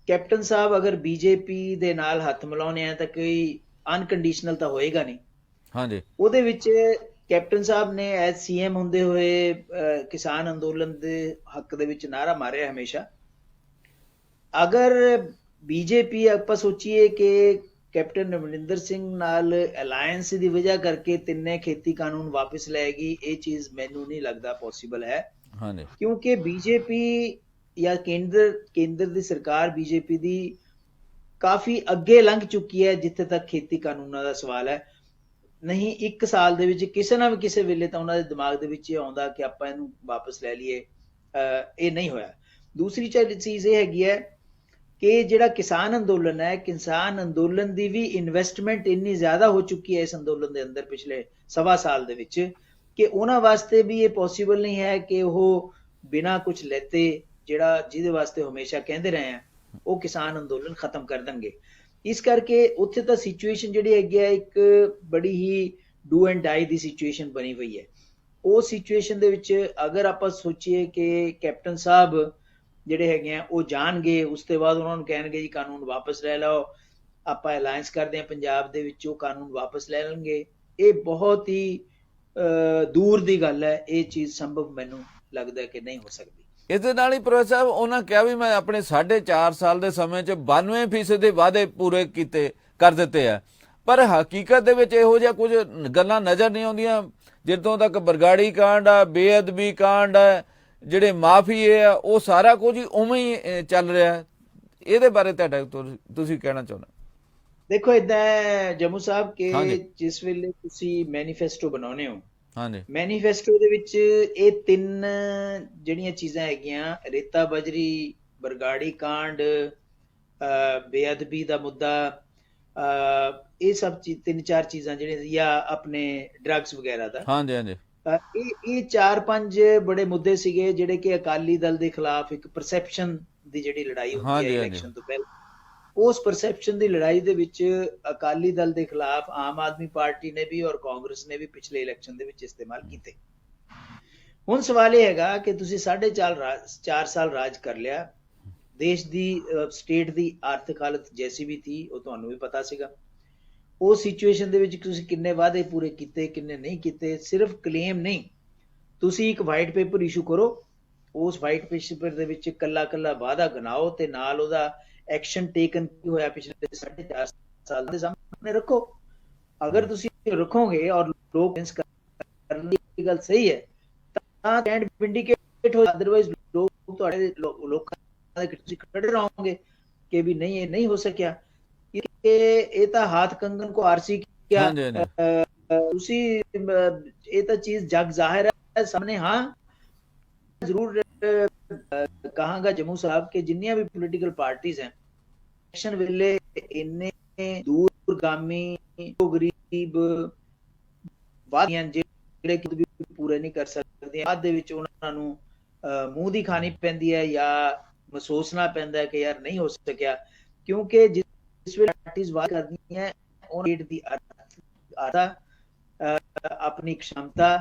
ਕੈਪਟਨ ਸਾਹਿਬ ਅਗਰ ਬੀਜੇਪੀ ਦੇ ਨਾਲ ਹੱਥ ਮਿਲਾਉਣੇ ਆ ਤਾਂ ਕੋਈ ਅਨਕੰਡੀਸ਼ਨਲ ਤਾਂ ਹੋਏਗਾ ਨਹੀਂ। ਹਾਂਜੀ, ਉਹਦੇ ਵਿੱਚ ਕੈਪਟਨ ਸਾਹਿਬ ਨੇ ਐਜ਼ ਸੀਐਮ ਹੁੰਦੇ ਹੋਏ ਕਿਸਾਨ ਅੰਦੋਲਨ ਦੇ ਹੱਕ ਦੇ ਵਿੱਚ ਨਾਰਾ ਮਾਰਿਆ ਹਮੇਸ਼ਾ। ਅਗਰ ਬੀਜੇਪੀ ਆਪਾਂ ਸੋਚੀਏ ਕਿ ਕੈਪਟਨ ਅਮਰਿੰਦਰ ਸਿੰਘ ਨਾਲ ਅਲਾਇੰਸ ਦੀ ਵਜ੍ਹਾ ਕਰਕੇ ਤਿੰਨੇ ਖੇਤੀ ਕਾਨੂੰਨ ਵਾਪਸ ਲਏਗੀ, ਇਹ ਚੀਜ਼ ਮੈਨੂੰ ਨਹੀਂ ਲੱਗਦਾ ਪੋਸੀਬਲ ਹੈ। ਹਾਂਜੀ, ਕਿਉਂਕਿ ਬੀਜੇਪੀ ਜਾਂ ਕੇਂਦਰ ਦੀ ਸਰਕਾਰ ਬੀਜੇਪੀ ਦੀ ਕਾਫੀ ਅੱਗੇ ਲੰਘ ਚੁੱਕੀ ਹੈ ਜਿੱਥੇ ਤੱਕ ਖੇਤੀ ਕਾਨੂੰਨਾਂ ਦਾ ਸਵਾਲ ਹੈ। ਨਹੀਂ, 1 ਸਾਲ ਦੇ ਵਿੱਚ ਕਿਸੇ ਨਾ ਵੀ ਕਿਸੇ ਵੇਲੇ ਤਾਂ ਉਹਨਾਂ ਦੇ ਦਿਮਾਗ ਦੇ ਵਿੱਚ ਇਹ ਆਉਂਦਾ ਕਿ ਆਪਾਂ ਇਹਨੂੰ ਵਾਪਸ ਲੈ ਲਈਏ, ਇਹ ਨਹੀਂ ਹੋਇਆ। ਦੂਸਰੀ ਚੀਜ਼ ਇਹ ਹੈਗੀ ਹੈ ਕਿ ਜਿਹੜਾ ਕਿਸਾਨ ਅੰਦੋਲਨ ਹੈ, ਕਿਸਾਨ ਅੰਦੋਲਨ ਦੀ ਵੀ ਇਨਵੈਸਟਮੈਂਟ ਇੰਨੀ ਜ਼ਿਆਦਾ ਹੋ ਚੁੱਕੀ ਹੈ ਇਸ ਅੰਦੋਲਨ ਦੇ ਅੰਦਰ ਪਿਛਲੇ 1.25 ਸਾਲ ਦੇ ਵਿੱਚ ਕਿ ਉਹਨਾਂ ਵਾਸਤੇ ਵੀ ਇਹ ਪੋਸੀਬਲ ਨਹੀਂ ਹੈ ਕਿ ਉਹ ਬਿਨਾਂ ਕੁਝ ਲੈਤੇ ਜਿਹਦੇ ਵਾਸਤੇ ਹਮੇਸ਼ਾ ਕਹਿੰਦੇ ਰਹੇ ਆ ਉਹ ਕਿਸਾਨ ਅੰਦੋਲਨ ਖਤਮ ਕਰ ਦੇਣਗੇ। ਇਸ ਕਰਕੇ ਉੱਥੇ ਤਾਂ ਸਿਚੁਏਸ਼ਨ ਜਿਹੜੀ ਹੈਗੀ ਹੈ ਇੱਕ ਬੜੀ ਹੀ do and dye the situation ਬਣੀ ਹੋਈ ਹੈ। ਉਹ ਸਿਚੁਏਸ਼ਨ ਦੇ ਵਿੱਚ ਅਗਰ ਆਪਾਂ ਸੋਚੀਏ ਕਿ ਕੈਪਟਨ ਸਾਹਿਬ ਜਿਹੜੇ ਹੈਗੇ ਆ ਉਹ ਜਾਣਗੇ, ਉਸ ਤੋਂ ਬਾਅਦ ਉਹਨਾਂ ਨੂੰ ਕਹਿਣਗੇ ਜੀ ਕਾਨੂੰਨ ਵਾਪਸ ਲੈ ਲਓ, ਆਪਾਂ ਅਲਾਈਅੰਸ ਕਰਦੇ ਹਾਂ ਪੰਜਾਬ ਦੇ ਵਿੱਚ, ਉਹ ਕਾਨੂੰਨ ਵਾਪਸ ਲੈ ਲੈਣਗੇ। ਇਹ ਬਹੁਤ ਹੀ ਦੂਰ ਦੀ ਗੱਲ ਹੈ, ਇਹ ਚੀਜ਼ ਸੰਭਵ ਮੈਨੂੰ ਲੱਗਦਾ ਕਿ ਨਹੀਂ ਹੋ ਸਕਦੀ। ਇਹਦੇ ਨਾਲ ਹੀ ਪ੍ਰੋਫੈਸਰ ਸਾਹਿਬ ਉਹਨਾਂ ਕਿਹਾ ਵੀ ਮੈਂ ਆਪਣੇ 4.5 ਸਾਲ ਦੇ ਸਮੇਂ 'ਚ 92% ਦੇ ਵਾਅਦੇ ਪੂਰੇ ਕਰ ਦਿੱਤੇ ਆ, ਪਰ ਹਕੀਕਤ ਦੇ ਵਿੱਚ ਇਹੋ ਜਿਹਾ ਕੁਝ ਗੱਲਾਂ ਨਜ਼ਰ ਨਹੀਂ ਆਉਂਦੀਆਂ। ਜਦੋਂ ਤੱਕ ਬਰਗਾੜੀ ਕਾਂਡ ਆ, ਬੇਅਦਬੀ ਕਾਂਡ ਆ, ਜਿਹੜੇ ਮਾਫੀਏ ਆ, ਉਹ ਸਾਰਾ ਕੁਝ ਹੀ ਉਵੇਂ ਹੀ ਚੱਲ ਰਿਹਾ। ਇਹਦੇ ਬਾਰੇ ਤੁਹਾਡਾ ਤੁਸੀਂ ਕਹਿਣਾ ਚਾਹੁੰਦੇ? ਦੇਖੋ ਇਦਾਂ ਹੈ ਜੰਮੂ ਸਾਹਿਬ ਕਿ ਜਿਸ ਵੇਲੇ ਤੁਸੀਂ ਮੈਨੀਫੈਸਟੋ ਬਣਾਉਨੇ ਹੋ, ਹਾਂਜੀ, ਮੈਨੀਫੈਸਟੋ ਦੇ ਵਿੱਚ ਇਹ 3 ਜਿਹੜੀਆਂ ਚੀਜ਼ਾਂ ਹੈਗੀਆਂ, ਰੇਤਾ ਬਜਰੀ, ਬਰਗਾੜੀ ਕਾਂਡ, ਬੇਅਦਬੀ ਦਾ ਮੁੱਦਾ, ਇਹ ਸਭ 3-4 ਚੀਜ਼ਾਂ ਜਿਹੜੀਆਂ, ਜਾਂ ਆਪਣੇ ਡਰੱਗਸ ਵਗੈਰਾ ਦਾ, ਹਾਂਜੀ ਹਾਂਜੀ, ਇਹ 4-5 ਬੜੇ ਮੁੱਦੇ ਸੀਗੇ ਜਿਹੜੇ ਕਿ ਅਕਾਲੀ ਦਲ ਦੇ ਖਿਲਾਫ ਇੱਕ ਪਰਸੈਪਸ਼ਨ ਦੀ ਜਿਹੜੀ ਲੜਾਈ ਹੁੰਦੀ ਹੈ ਇਲੈਕਸ਼ਨ ਤੋਂ ਪਹਿਲਾਂ, ਉਸ ਪਰਸੈਪਸ਼ਨ ਦੀ ਲੜਾਈ ਦੇ ਵਿੱਚ ਅਕਾਲੀ ਦਲ ਦੇ ਖਿਲਾਫ ਆਮ ਆਦਮੀ ਪਾਰਟੀ ਨੇ ਵੀ ਔਰ ਕਾਂਗਰਸ ਨੇ ਵੀ ਪਿਛਲੇ ਇਲੈਕਸ਼ਨ ਦੇ ਵਿੱਚ ਇਸਤੇਮਾਲ ਕੀਤੇ। ਹੁਣ ਸਵਾਲ ਇਹ ਹੈਗਾ ਕਿ ਤੁਸੀਂ 4.5 ਸਾਲ ਰਾਜ ਕਰ ਲਿਆ, ਦੇਸ਼ ਦੀ ਸਟੇਟ ਦੀ ਆਰਥਿਕ ਹਾਲਤ ਜੈਸੀ ਵੀ ਥੀ ਉਹ ਤੁਹਾਨੂੰ ਵੀ ਪਤਾ ਸੀਗਾ। ਉਹ ਸਿਚੁਏਸ਼ਨ ਦੇ ਵਿੱਚ ਤੁਸੀਂ ਕਿੰਨੇ ਵਾਅਦੇ ਪੂਰੇ ਕੀਤੇ, ਕਿੰਨੇ ਨਹੀਂ ਕੀਤੇ, ਸਿਰਫ ਕਲੇਮ ਨਹੀਂ, ਤੁਸੀਂ ਇੱਕ ਵਾਈਟ ਪੇਪਰ ਇਸ਼ੂ ਕਰੋ, ਉਸ ਵਾਈਟ ਪੇਪਰ ਦੇ ਵਿੱਚ ਕੱਲਾ ਕੱਲਾ ਵਾਅਦਾ ਗਿਣਾਓ ਤੇ ਨਾਲ ਉਹਦਾ ਐਕਸ਼ਨ ਟੇਕਨ ਕੀ ਹੋਇਆ ਪਿਛਲੇ 4.5 ਸਾਲ ਦੇ ਸਾਹਮਣੇ ਰੱਖੋ। ਅਗਰ ਤੁਸੀਂ ਰੱਖੋਗੇ ਔਰ ਲੋਕ ਕਰਨ ਦੀ ਗੱਲ ਸਹੀ ਹੈ ਤਾਂ ਕੈਂਡ ਵਿੰਡੀਕੇਟ ਹੋ, ਅਦਰਵਾਈਜ਼ ਲੋਕ ਤੁਹਾਡੇ ਲੋਕਾਂ ਦੇ ਤੁਸੀਂ ਖੜੇ ਰਹੋਗੇ ਕਿ ਵੀ ਨਹੀਂ ਇਹ ਨਹੀਂ ਹੋ ਸਕਿਆ, ਇਹ ਤਾਂ ਹਾਥ ਕੰਗਨ ਕੋ ਆਰਸੀ ਕਿਆ, ਤੁਸੀਂ ਇਹ ਤਾਂ ਚੀਜ਼ ਜਗ ਜ਼ਾਹਿਰ ਹੈ ਸਾਹਮਣੇ। ਹਾਂ ਜ਼ਰੂਰ ਕਹਾਂਗਾ ਜੰਮੂ ਸਾਹਿਬ ਕਿ ਜਿੰਨੀਆਂ ਵੀ ਪੋਲੀਟੀਕਲ ਪਾਰਟੀਆਂ ਹੈ ਇਲੈਕਸ਼ਨ ਵੇਲੇ ਇੰਨੇ ਦੂਰਗਾਮੀ ਗਰੀਬ ਵਾਅਦੇ ਜਿਹੜੇ ਕਿ ਵੀ ਪੂਰੇ ਨਹੀਂ ਕਰ ਸਕਦੇ, ਬਾਅਦ ਦੇ ਵਿੱਚ ਉਹਨਾਂ ਨੂੰ ਮੂੰਹ ਦੀ ਖਾਣੀ ਪੈਂਦੀ ਹੈ ਜਾਂ ਮਹਿਸੂਸਣਾ ਪੈਂਦਾ ਹੈ ਕਿ ਯਾਰ ਨਹੀਂ ਹੋ ਸਕਿਆ, ਕਿਉਂਕਿ ਜਿਸ ਵੇਲੇ ਪਾਰਟੀਆਂ ਵਾਅਦੇ ਕਰਦੀਆਂ ਉਹਨਾਂ ਦੀ ਆਪਣੀ क्षमता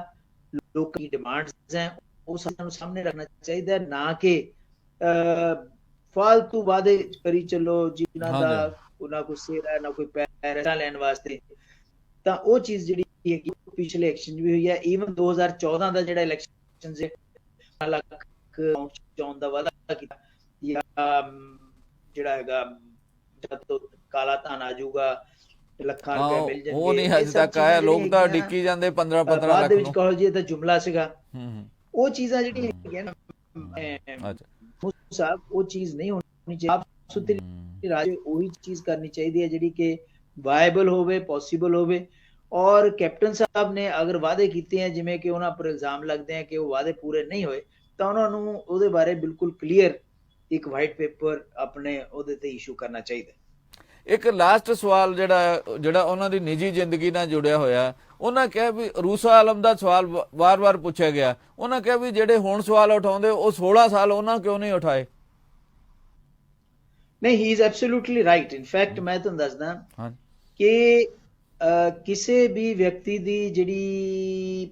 ਲੋਕਾਂ ਦੀ ਡਿਮਾਂਡਸ ਹੈ ਉਹ ਸਾਨੂੰ ਸਾਹਮਣੇ ਰੱਖਣਾ ਚਾਹੀਦਾ, ਨਾ ਕਿ ਫਾਲਤੂ ਵਾਅਦੇ ਕਰੀ ਚੱਲੋ ਜਿਨ੍ਹਾਂ ਦਾ ਉਹਨਾਂ ਕੋਈ ਸਿਰ ਹੈ ਨਾ ਕੋਈ ਪੈਸਾ ਲੈਣ ਵਾਸਤੇ। ਤਾਂ ਉਹ ਚੀਜ਼ ਜਿਹੜੀ ਹੈਗੀ ਪਿਛਲੇ ਇਲੈਕਸ਼ਨ ਵੀ ਹੋਈ ਹੈ। ਈਵਨ 2014 ਦਾ ਜਿਹੜਾ ਇਲੈਕਸ਼ਨ ਸੀ ਲੱਖ ਚੋਣ ਦਾ ਵਾਅਦਾ ਕੀਤਾ, ਜਾਂ ਜਿਹੜਾ ਹੈਗਾ ਜਦ ਕਾਲਾ ਧਨ ਆ ਜਾਊਗਾ ਲੱਖਾਂ ਰੁਪਏ ਮਿਲ ਜਾਣਗੇ, ਉਹ ਨਹੀਂ ਹਜੇ ਤੱਕ ਆਇਆ, ਲੋਕ ਤਾਂ ਡਿੱਕੀ ਜਾਂਦੇ 15-15 ਲੱਖ ਦੇ ਵਿੱਚ ਕਹੋ ਜੀ ਇਹ ਤਾਂ ਜੁਮਲਾ ਸੀਗਾ। ਉਹ ਚੀਜ਼ਾਂ ਜਿਹੜੀਆਂ ਹੈਗੀਆਂ ਨਾ ਸਾਹਿਬ, ਉਹ ਚੀਜ਼ ਨਹੀਂ ਹੋਣੀ ਚਾਹੀਦੀ। ਆਪ ਸੁਥਰੀ ਰਾਜ ਉਹੀ ਚੀਜ਼ ਕਰਨੀ ਚਾਹੀਦੀ ਹੈ ਜਿਹੜੀ ਕਿ ਵਾਇਬਲ ਹੋਵੇ, ਪੋਸੀਬਲ ਹੋਵੇ। ਔਰ ਕੈਪਟਨ ਸਾਹਿਬ ਨੇ ਅਗਰ ਵਾਅਦੇ ਕੀਤੇ ਹੈ, ਜਿਵੇਂ ਕਿ ਉਹਨਾਂ ਪਰ ਇਲਜ਼ਾਮ ਲੱਗਦੇ ਹੈ ਕਿ ਉਹ ਵਾਅਦੇ ਪੂਰੇ ਨਹੀਂ ਹੋਏ, ਤਾਂ ਉਹਨਾਂ ਨੂੰ ਉਹਦੇ ਬਾਰੇ ਬਿਲਕੁਲ ਕਲੀਅਰ ਇੱਕ ਵਾਈਟ ਪੇਪਰ ਆਪਣੇ ਉਹਦੇ ਤੇ ਇਸ਼ੂ ਕਰਨਾ ਚਾਹੀਦਾ। ਇੱਕ ਲਾਸਟ ਸਵਾਲ ਜਿਹੜਾ ਉਹਨਾਂ ਦੀ ਨਿੱਜੀ ਜ਼ਿੰਦਗੀ ਨਾਲ ਜੁੜਿਆ ਹੋਇਆ, ਉਹਨਾਂ ਕਿਹਾ ਵੀ ਰੂਸਾ ਆਲਮ ਦਾ ਸਵਾਲ ਵਾਰ-ਵਾਰ ਪੁੱਛਿਆ ਗਿਆ, ਉਹਨਾਂ ਕਿਹਾ ਵੀ ਜਿਹੜੇ ਹੁਣ ਸਵਾਲ ਉਠਾਉਂਦੇ ਉਹ 16 ਸਾਲ ਉਹਨਾਂ ਕਿਉਂ ਨਹੀਂ ਉਠਾਏ? ਨਹੀਂ, he is absolutely right. In fact ਮੈਂ ਤੁਹਾਨੂੰ ਦੱਸਦਾ ਕਿ ਕਿਸੇ ਵੀ ਵਿਅਕਤੀ ਦੀ ਜਿਹੜੀ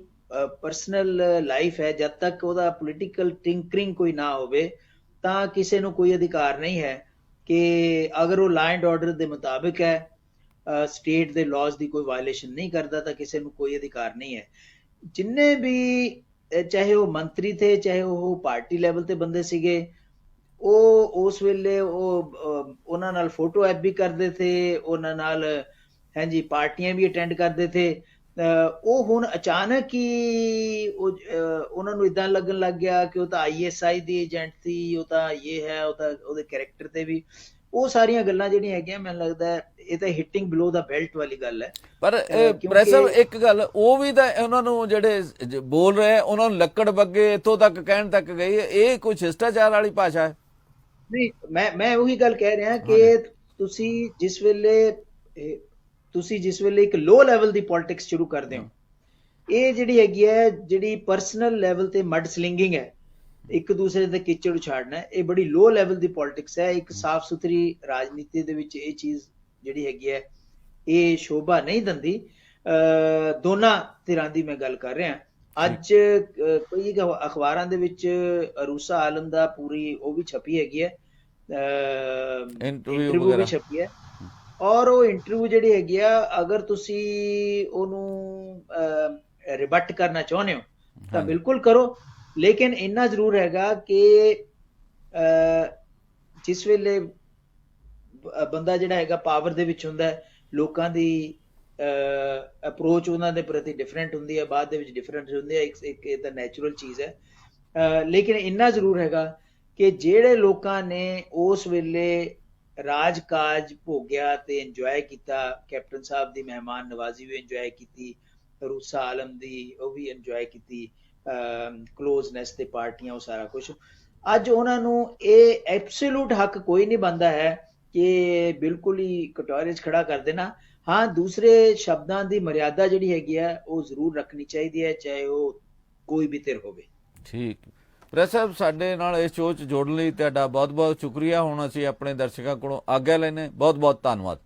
ਪਰਸਨਲ ਲਾਈਫ ਹੈ, ਜਦ ਤੱਕ ਉਹਦਾ ਪੋਲੀਟੀਕਲ ਟਿੰਕਰਿੰਗ ਕੋਈ ਨਾ ਹੋਵੇ ਤਾਂ ਕਿਸੇ ਨੂੰ ਕੋਈ ਅਧਿਕਾਰ ਨਹੀਂ ਹੈ ਕਿ ਅਗਰ ਉਹ ਲਾਅ ਐਂਡ ਆਰਡਰ ਦੇ ਮੁਤਾਬਿਕ ਹੈ, ਸਟੇਟ ਦੇ ਲਾਜ਼ ਦੀ ਕੋਈ ਵਾਇਲੇਸ਼ਨ ਨਹੀਂ ਕਰਦਾ, ਤਾਂ ਕਿਸੇ ਨੂੰ ਕੋਈ ਅਧਿਕਾਰ ਨਹੀਂ ਹੈ। ਜਿੰਨੇ ਵੀ ਚਾਹੇ ਉਹ ਮੰਤਰੀ ਥੇ, ਚਾਹੇ ਉਹ ਪਾਰਟੀ ਲੈਵਲ ਤੇ ਬੰਦੇ ਸੀਗੇ, ਉਹ ਉਸ ਵੇਲੇ ਉਹਨਾਂ ਨਾਲ ਫੋਟੋ ਐਪ ਵੀ ਕਰਦੇ ਥੇ, ਉਹਨਾਂ ਨਾਲ ਹਾਂਜੀ ਪਾਰਟੀਆਂ ਵੀ ਅਟੈਂਡ ਕਰਦੇ ਥੇ। ਉਹ ਹੁਣ ਅਚਾਨਕ ਹੀ ਉਹਨਾਂ ਨੂੰ ਇਦਾਂ ਲੱਗਣ ਲੱਗ ਗਿਆ ਕਿ ਉਹ ਤਾਂ ISI ਦੀ ਏਜੰਟ ਸੀ, ਉਹ ਤਾਂ ਇਹ ਹੈ, ਉਹ ਤਾਂ ਉਹਦੇ ਕੈਰੈਕਟਰ ਤੇ ਵੀ ਉਹ ਸਾਰੀਆਂ ਗੱਲਾਂ ਜਿਹੜੀਆਂ ਹੈਗੀਆਂ ਮੈਨੂੰ ਲੱਗਦਾ ਇਹ ਤਾਂ ਹਿੱਟਿੰਗ ਬਿਲੋ ਦਾ ਬੈਲਟ ਵਾਲੀ ਗੱਲ ਹੈ। ਪਰ ਪ੍ਰੈਸਰ ਇੱਕ ਗੱਲ ਉਹ ਵੀ ਤਾਂ ਉਹਨਾਂ ਨੂੰ ਜਿਹੜੇ ਬੋਲ ਰਹੇ ਉਹਨਾਂ ਨੂੰ ਲੱਕੜ ਬੱਗੇ ਇੱਥੋਂ ਤੱਕ ਕਹਿਣ ਤੱਕ ਗਈ, ਇਹ ਕੋਈ ਸ਼ਿਸ਼ਟਾਚਾਰ ਵਾਲੀ ਭਾਸ਼ਾ ਹੈ? ਨਹੀਂ, ਮੈਂ ਉਹੀ ਗੱਲ ਕਹਿ ਰਿਹਾ ਕਿ ਤੁਸੀਂ ਜਿਸ ਵੇਲੇ ਇੱਕ ਲੋ ਲੈਵਲ ਦੀ ਪੋਲਿਟਿਕਸ ਸ਼ੁਰੂ ਕਰਦੇ ਹੋ, ਇਹ ਜਿਹੜੀ ਹੈਗੀ ਹੈ ਜਿਹੜੀ ਪਰਸਨਲ ਲੈਵਲ ਤੇ ਮਡ ਸਲਿੰਗਿੰਗ ਹੈ, ਇੱਕ ਦੂਸਰੇ ਦੇ ਕੀਚੜ ਉਛਾੜਨਾ, ਇਹ ਬੜੀ ਲੋ ਲੈਵਲ ਦੀ ਪੋਲਿਟਿਕਸ ਹੈ। ਇੱਕ ਸਾਫ਼ ਸੁਥਰੀ ਰਾਜਨੀਤੀ ਦੇ ਵਿੱਚ ਇਹ ਚੀਜ਼ ਜਿਹੜੀ ਹੈਗੀ ਹੈ ਇਹ ਸ਼ੋਭਾ ਨਹੀਂ ਦਿੰਦੀ। ਦੋਨਾਂ ਧਿਰਾਂ ਦੀ ਮੈਂ ਗੱਲ ਕਰ ਰਿਹਾ। ਅੱਜ ਕਈ ਅਖਬਾਰਾਂ ਦੇ ਵਿੱਚ ਰੂਸਾ ਆਲਮ ਦਾ ਪੂਰੀ ਉਹ ਵੀ ਛਪੀ ਹੈਗੀ ਹੈ, ਇੰਟਰਵਿਊ ਵੀ ਛਪੀ ਹੈ। ਔਰ ਉਹ ਇੰਟਰਵਿਊ ਜਿਹੜੀ ਹੈਗੀ ਆ, ਅਗਰ ਤੁਸੀਂ ਉਹਨੂੰ ਰਿਬਟ ਕਰਨਾ ਚਾਹੁੰਦੇ ਹੋ ਤਾਂ ਹਾਂਜੀ ਬਿਲਕੁਲ ਕਰੋ, ਲੇਕਿਨ ਇੰਨਾ ਜ਼ਰੂਰ ਹੈਗਾ ਕਿ ਜਿਸ ਵੇਲੇ ਬੰਦਾ ਜਿਹੜਾ ਹੈਗਾ ਪਾਵਰ ਦੇ ਵਿੱਚ ਹੁੰਦਾ ਹੈ, ਲੋਕਾਂ ਦੀ ਅਪਰੋਚ ਉਹਨਾਂ ਦੇ ਪ੍ਰਤੀ ਡਿਫਰੈਂਟ ਹੁੰਦੀ ਹੈ, ਬਾਅਦ ਦੇ ਵਿੱਚ ਡਿਫਰੈਂਟ ਹੁੰਦੀ ਹੈ, ਇੱਕ ਇਹ ਤਾਂ ਨੈਚੁਰਲ ਚੀਜ਼ ਹੈ। ਲੇਕਿਨ ਇੰਨਾ ਜ਼ਰੂਰ ਹੈਗਾ ਕਿ ਜਿਹੜੇ ਲੋਕਾਂ ਨੇ ਉਸ ਵੇਲੇ ਰਾਜ ਕਾਜ ਭੋਗਿਆ ਤੇ ਇੰਜੋਏ ਕੀਤਾ, ਕੈਪਟਨ ਸਾਹਿਬ ਦੀ ਮਹਿਮਾਨ ਨਵਾਜ਼ੀ ਵੀ ਇੰਜੋਏ ਕੀਤੀ, ਰੂਸਾ ਆਲਮ ਦੀ ਉਹ ਵੀ ਇੰਜੋਏ ਕੀਤੀ, ਕਲੋਜ਼ਨੈਸ ਤੇ ਪਾਰਟੀਆਂ, ਉਹ ਸਾਰਾ ਕੁਝ, ਅੱਜ ਉਹਨਾਂ ਨੂੰ ਇਹ ਐਬਸੋਲੂਟ ਹੱਕ ਕੋਈ ਨਹੀਂ ਬਣਦਾ ਹੈ ਕਿ ਬਿਲਕੁਲ ਹੀ ਕਟੋਰੇ 'ਚ ਖੜਾ ਕਰ ਦੇਣਾ। ਹਾਂ, ਦੂਸਰੇ ਸ਼ਬਦਾਂ ਦੀ ਮਰਿਆਦਾ ਜਿਹੜੀ ਹੈਗੀ ਆ ਉਹ ਜ਼ਰੂਰ ਰੱਖਣੀ ਚਾਹੀਦੀ ਹੈ, ਚਾਹੇ ਉਹ ਕੋਈ ਵੀ ਧਿਰ ਹੋਵੇ। ਠੀਕ। ਪ੍ਰੈਸ ਸਾਹਿਬ, ਸਾਡੇ ਨਾਲ ਇਸ ਸ਼ੋਅ 'ਚ ਜੋੜਨ ਲਈ ਤੁਹਾਡਾ ਬਹੁਤ ਬਹੁਤ ਸ਼ੁਕਰੀਆ। ਹੁਣ ਅਸੀਂ ਆਪਣੇ ਦਰਸ਼ਕਾਂ ਕੋਲੋਂ ਆਗਿਆ ਲੈਂਦੇ, ਬਹੁਤ ਬਹੁਤ ਧੰਨਵਾਦ।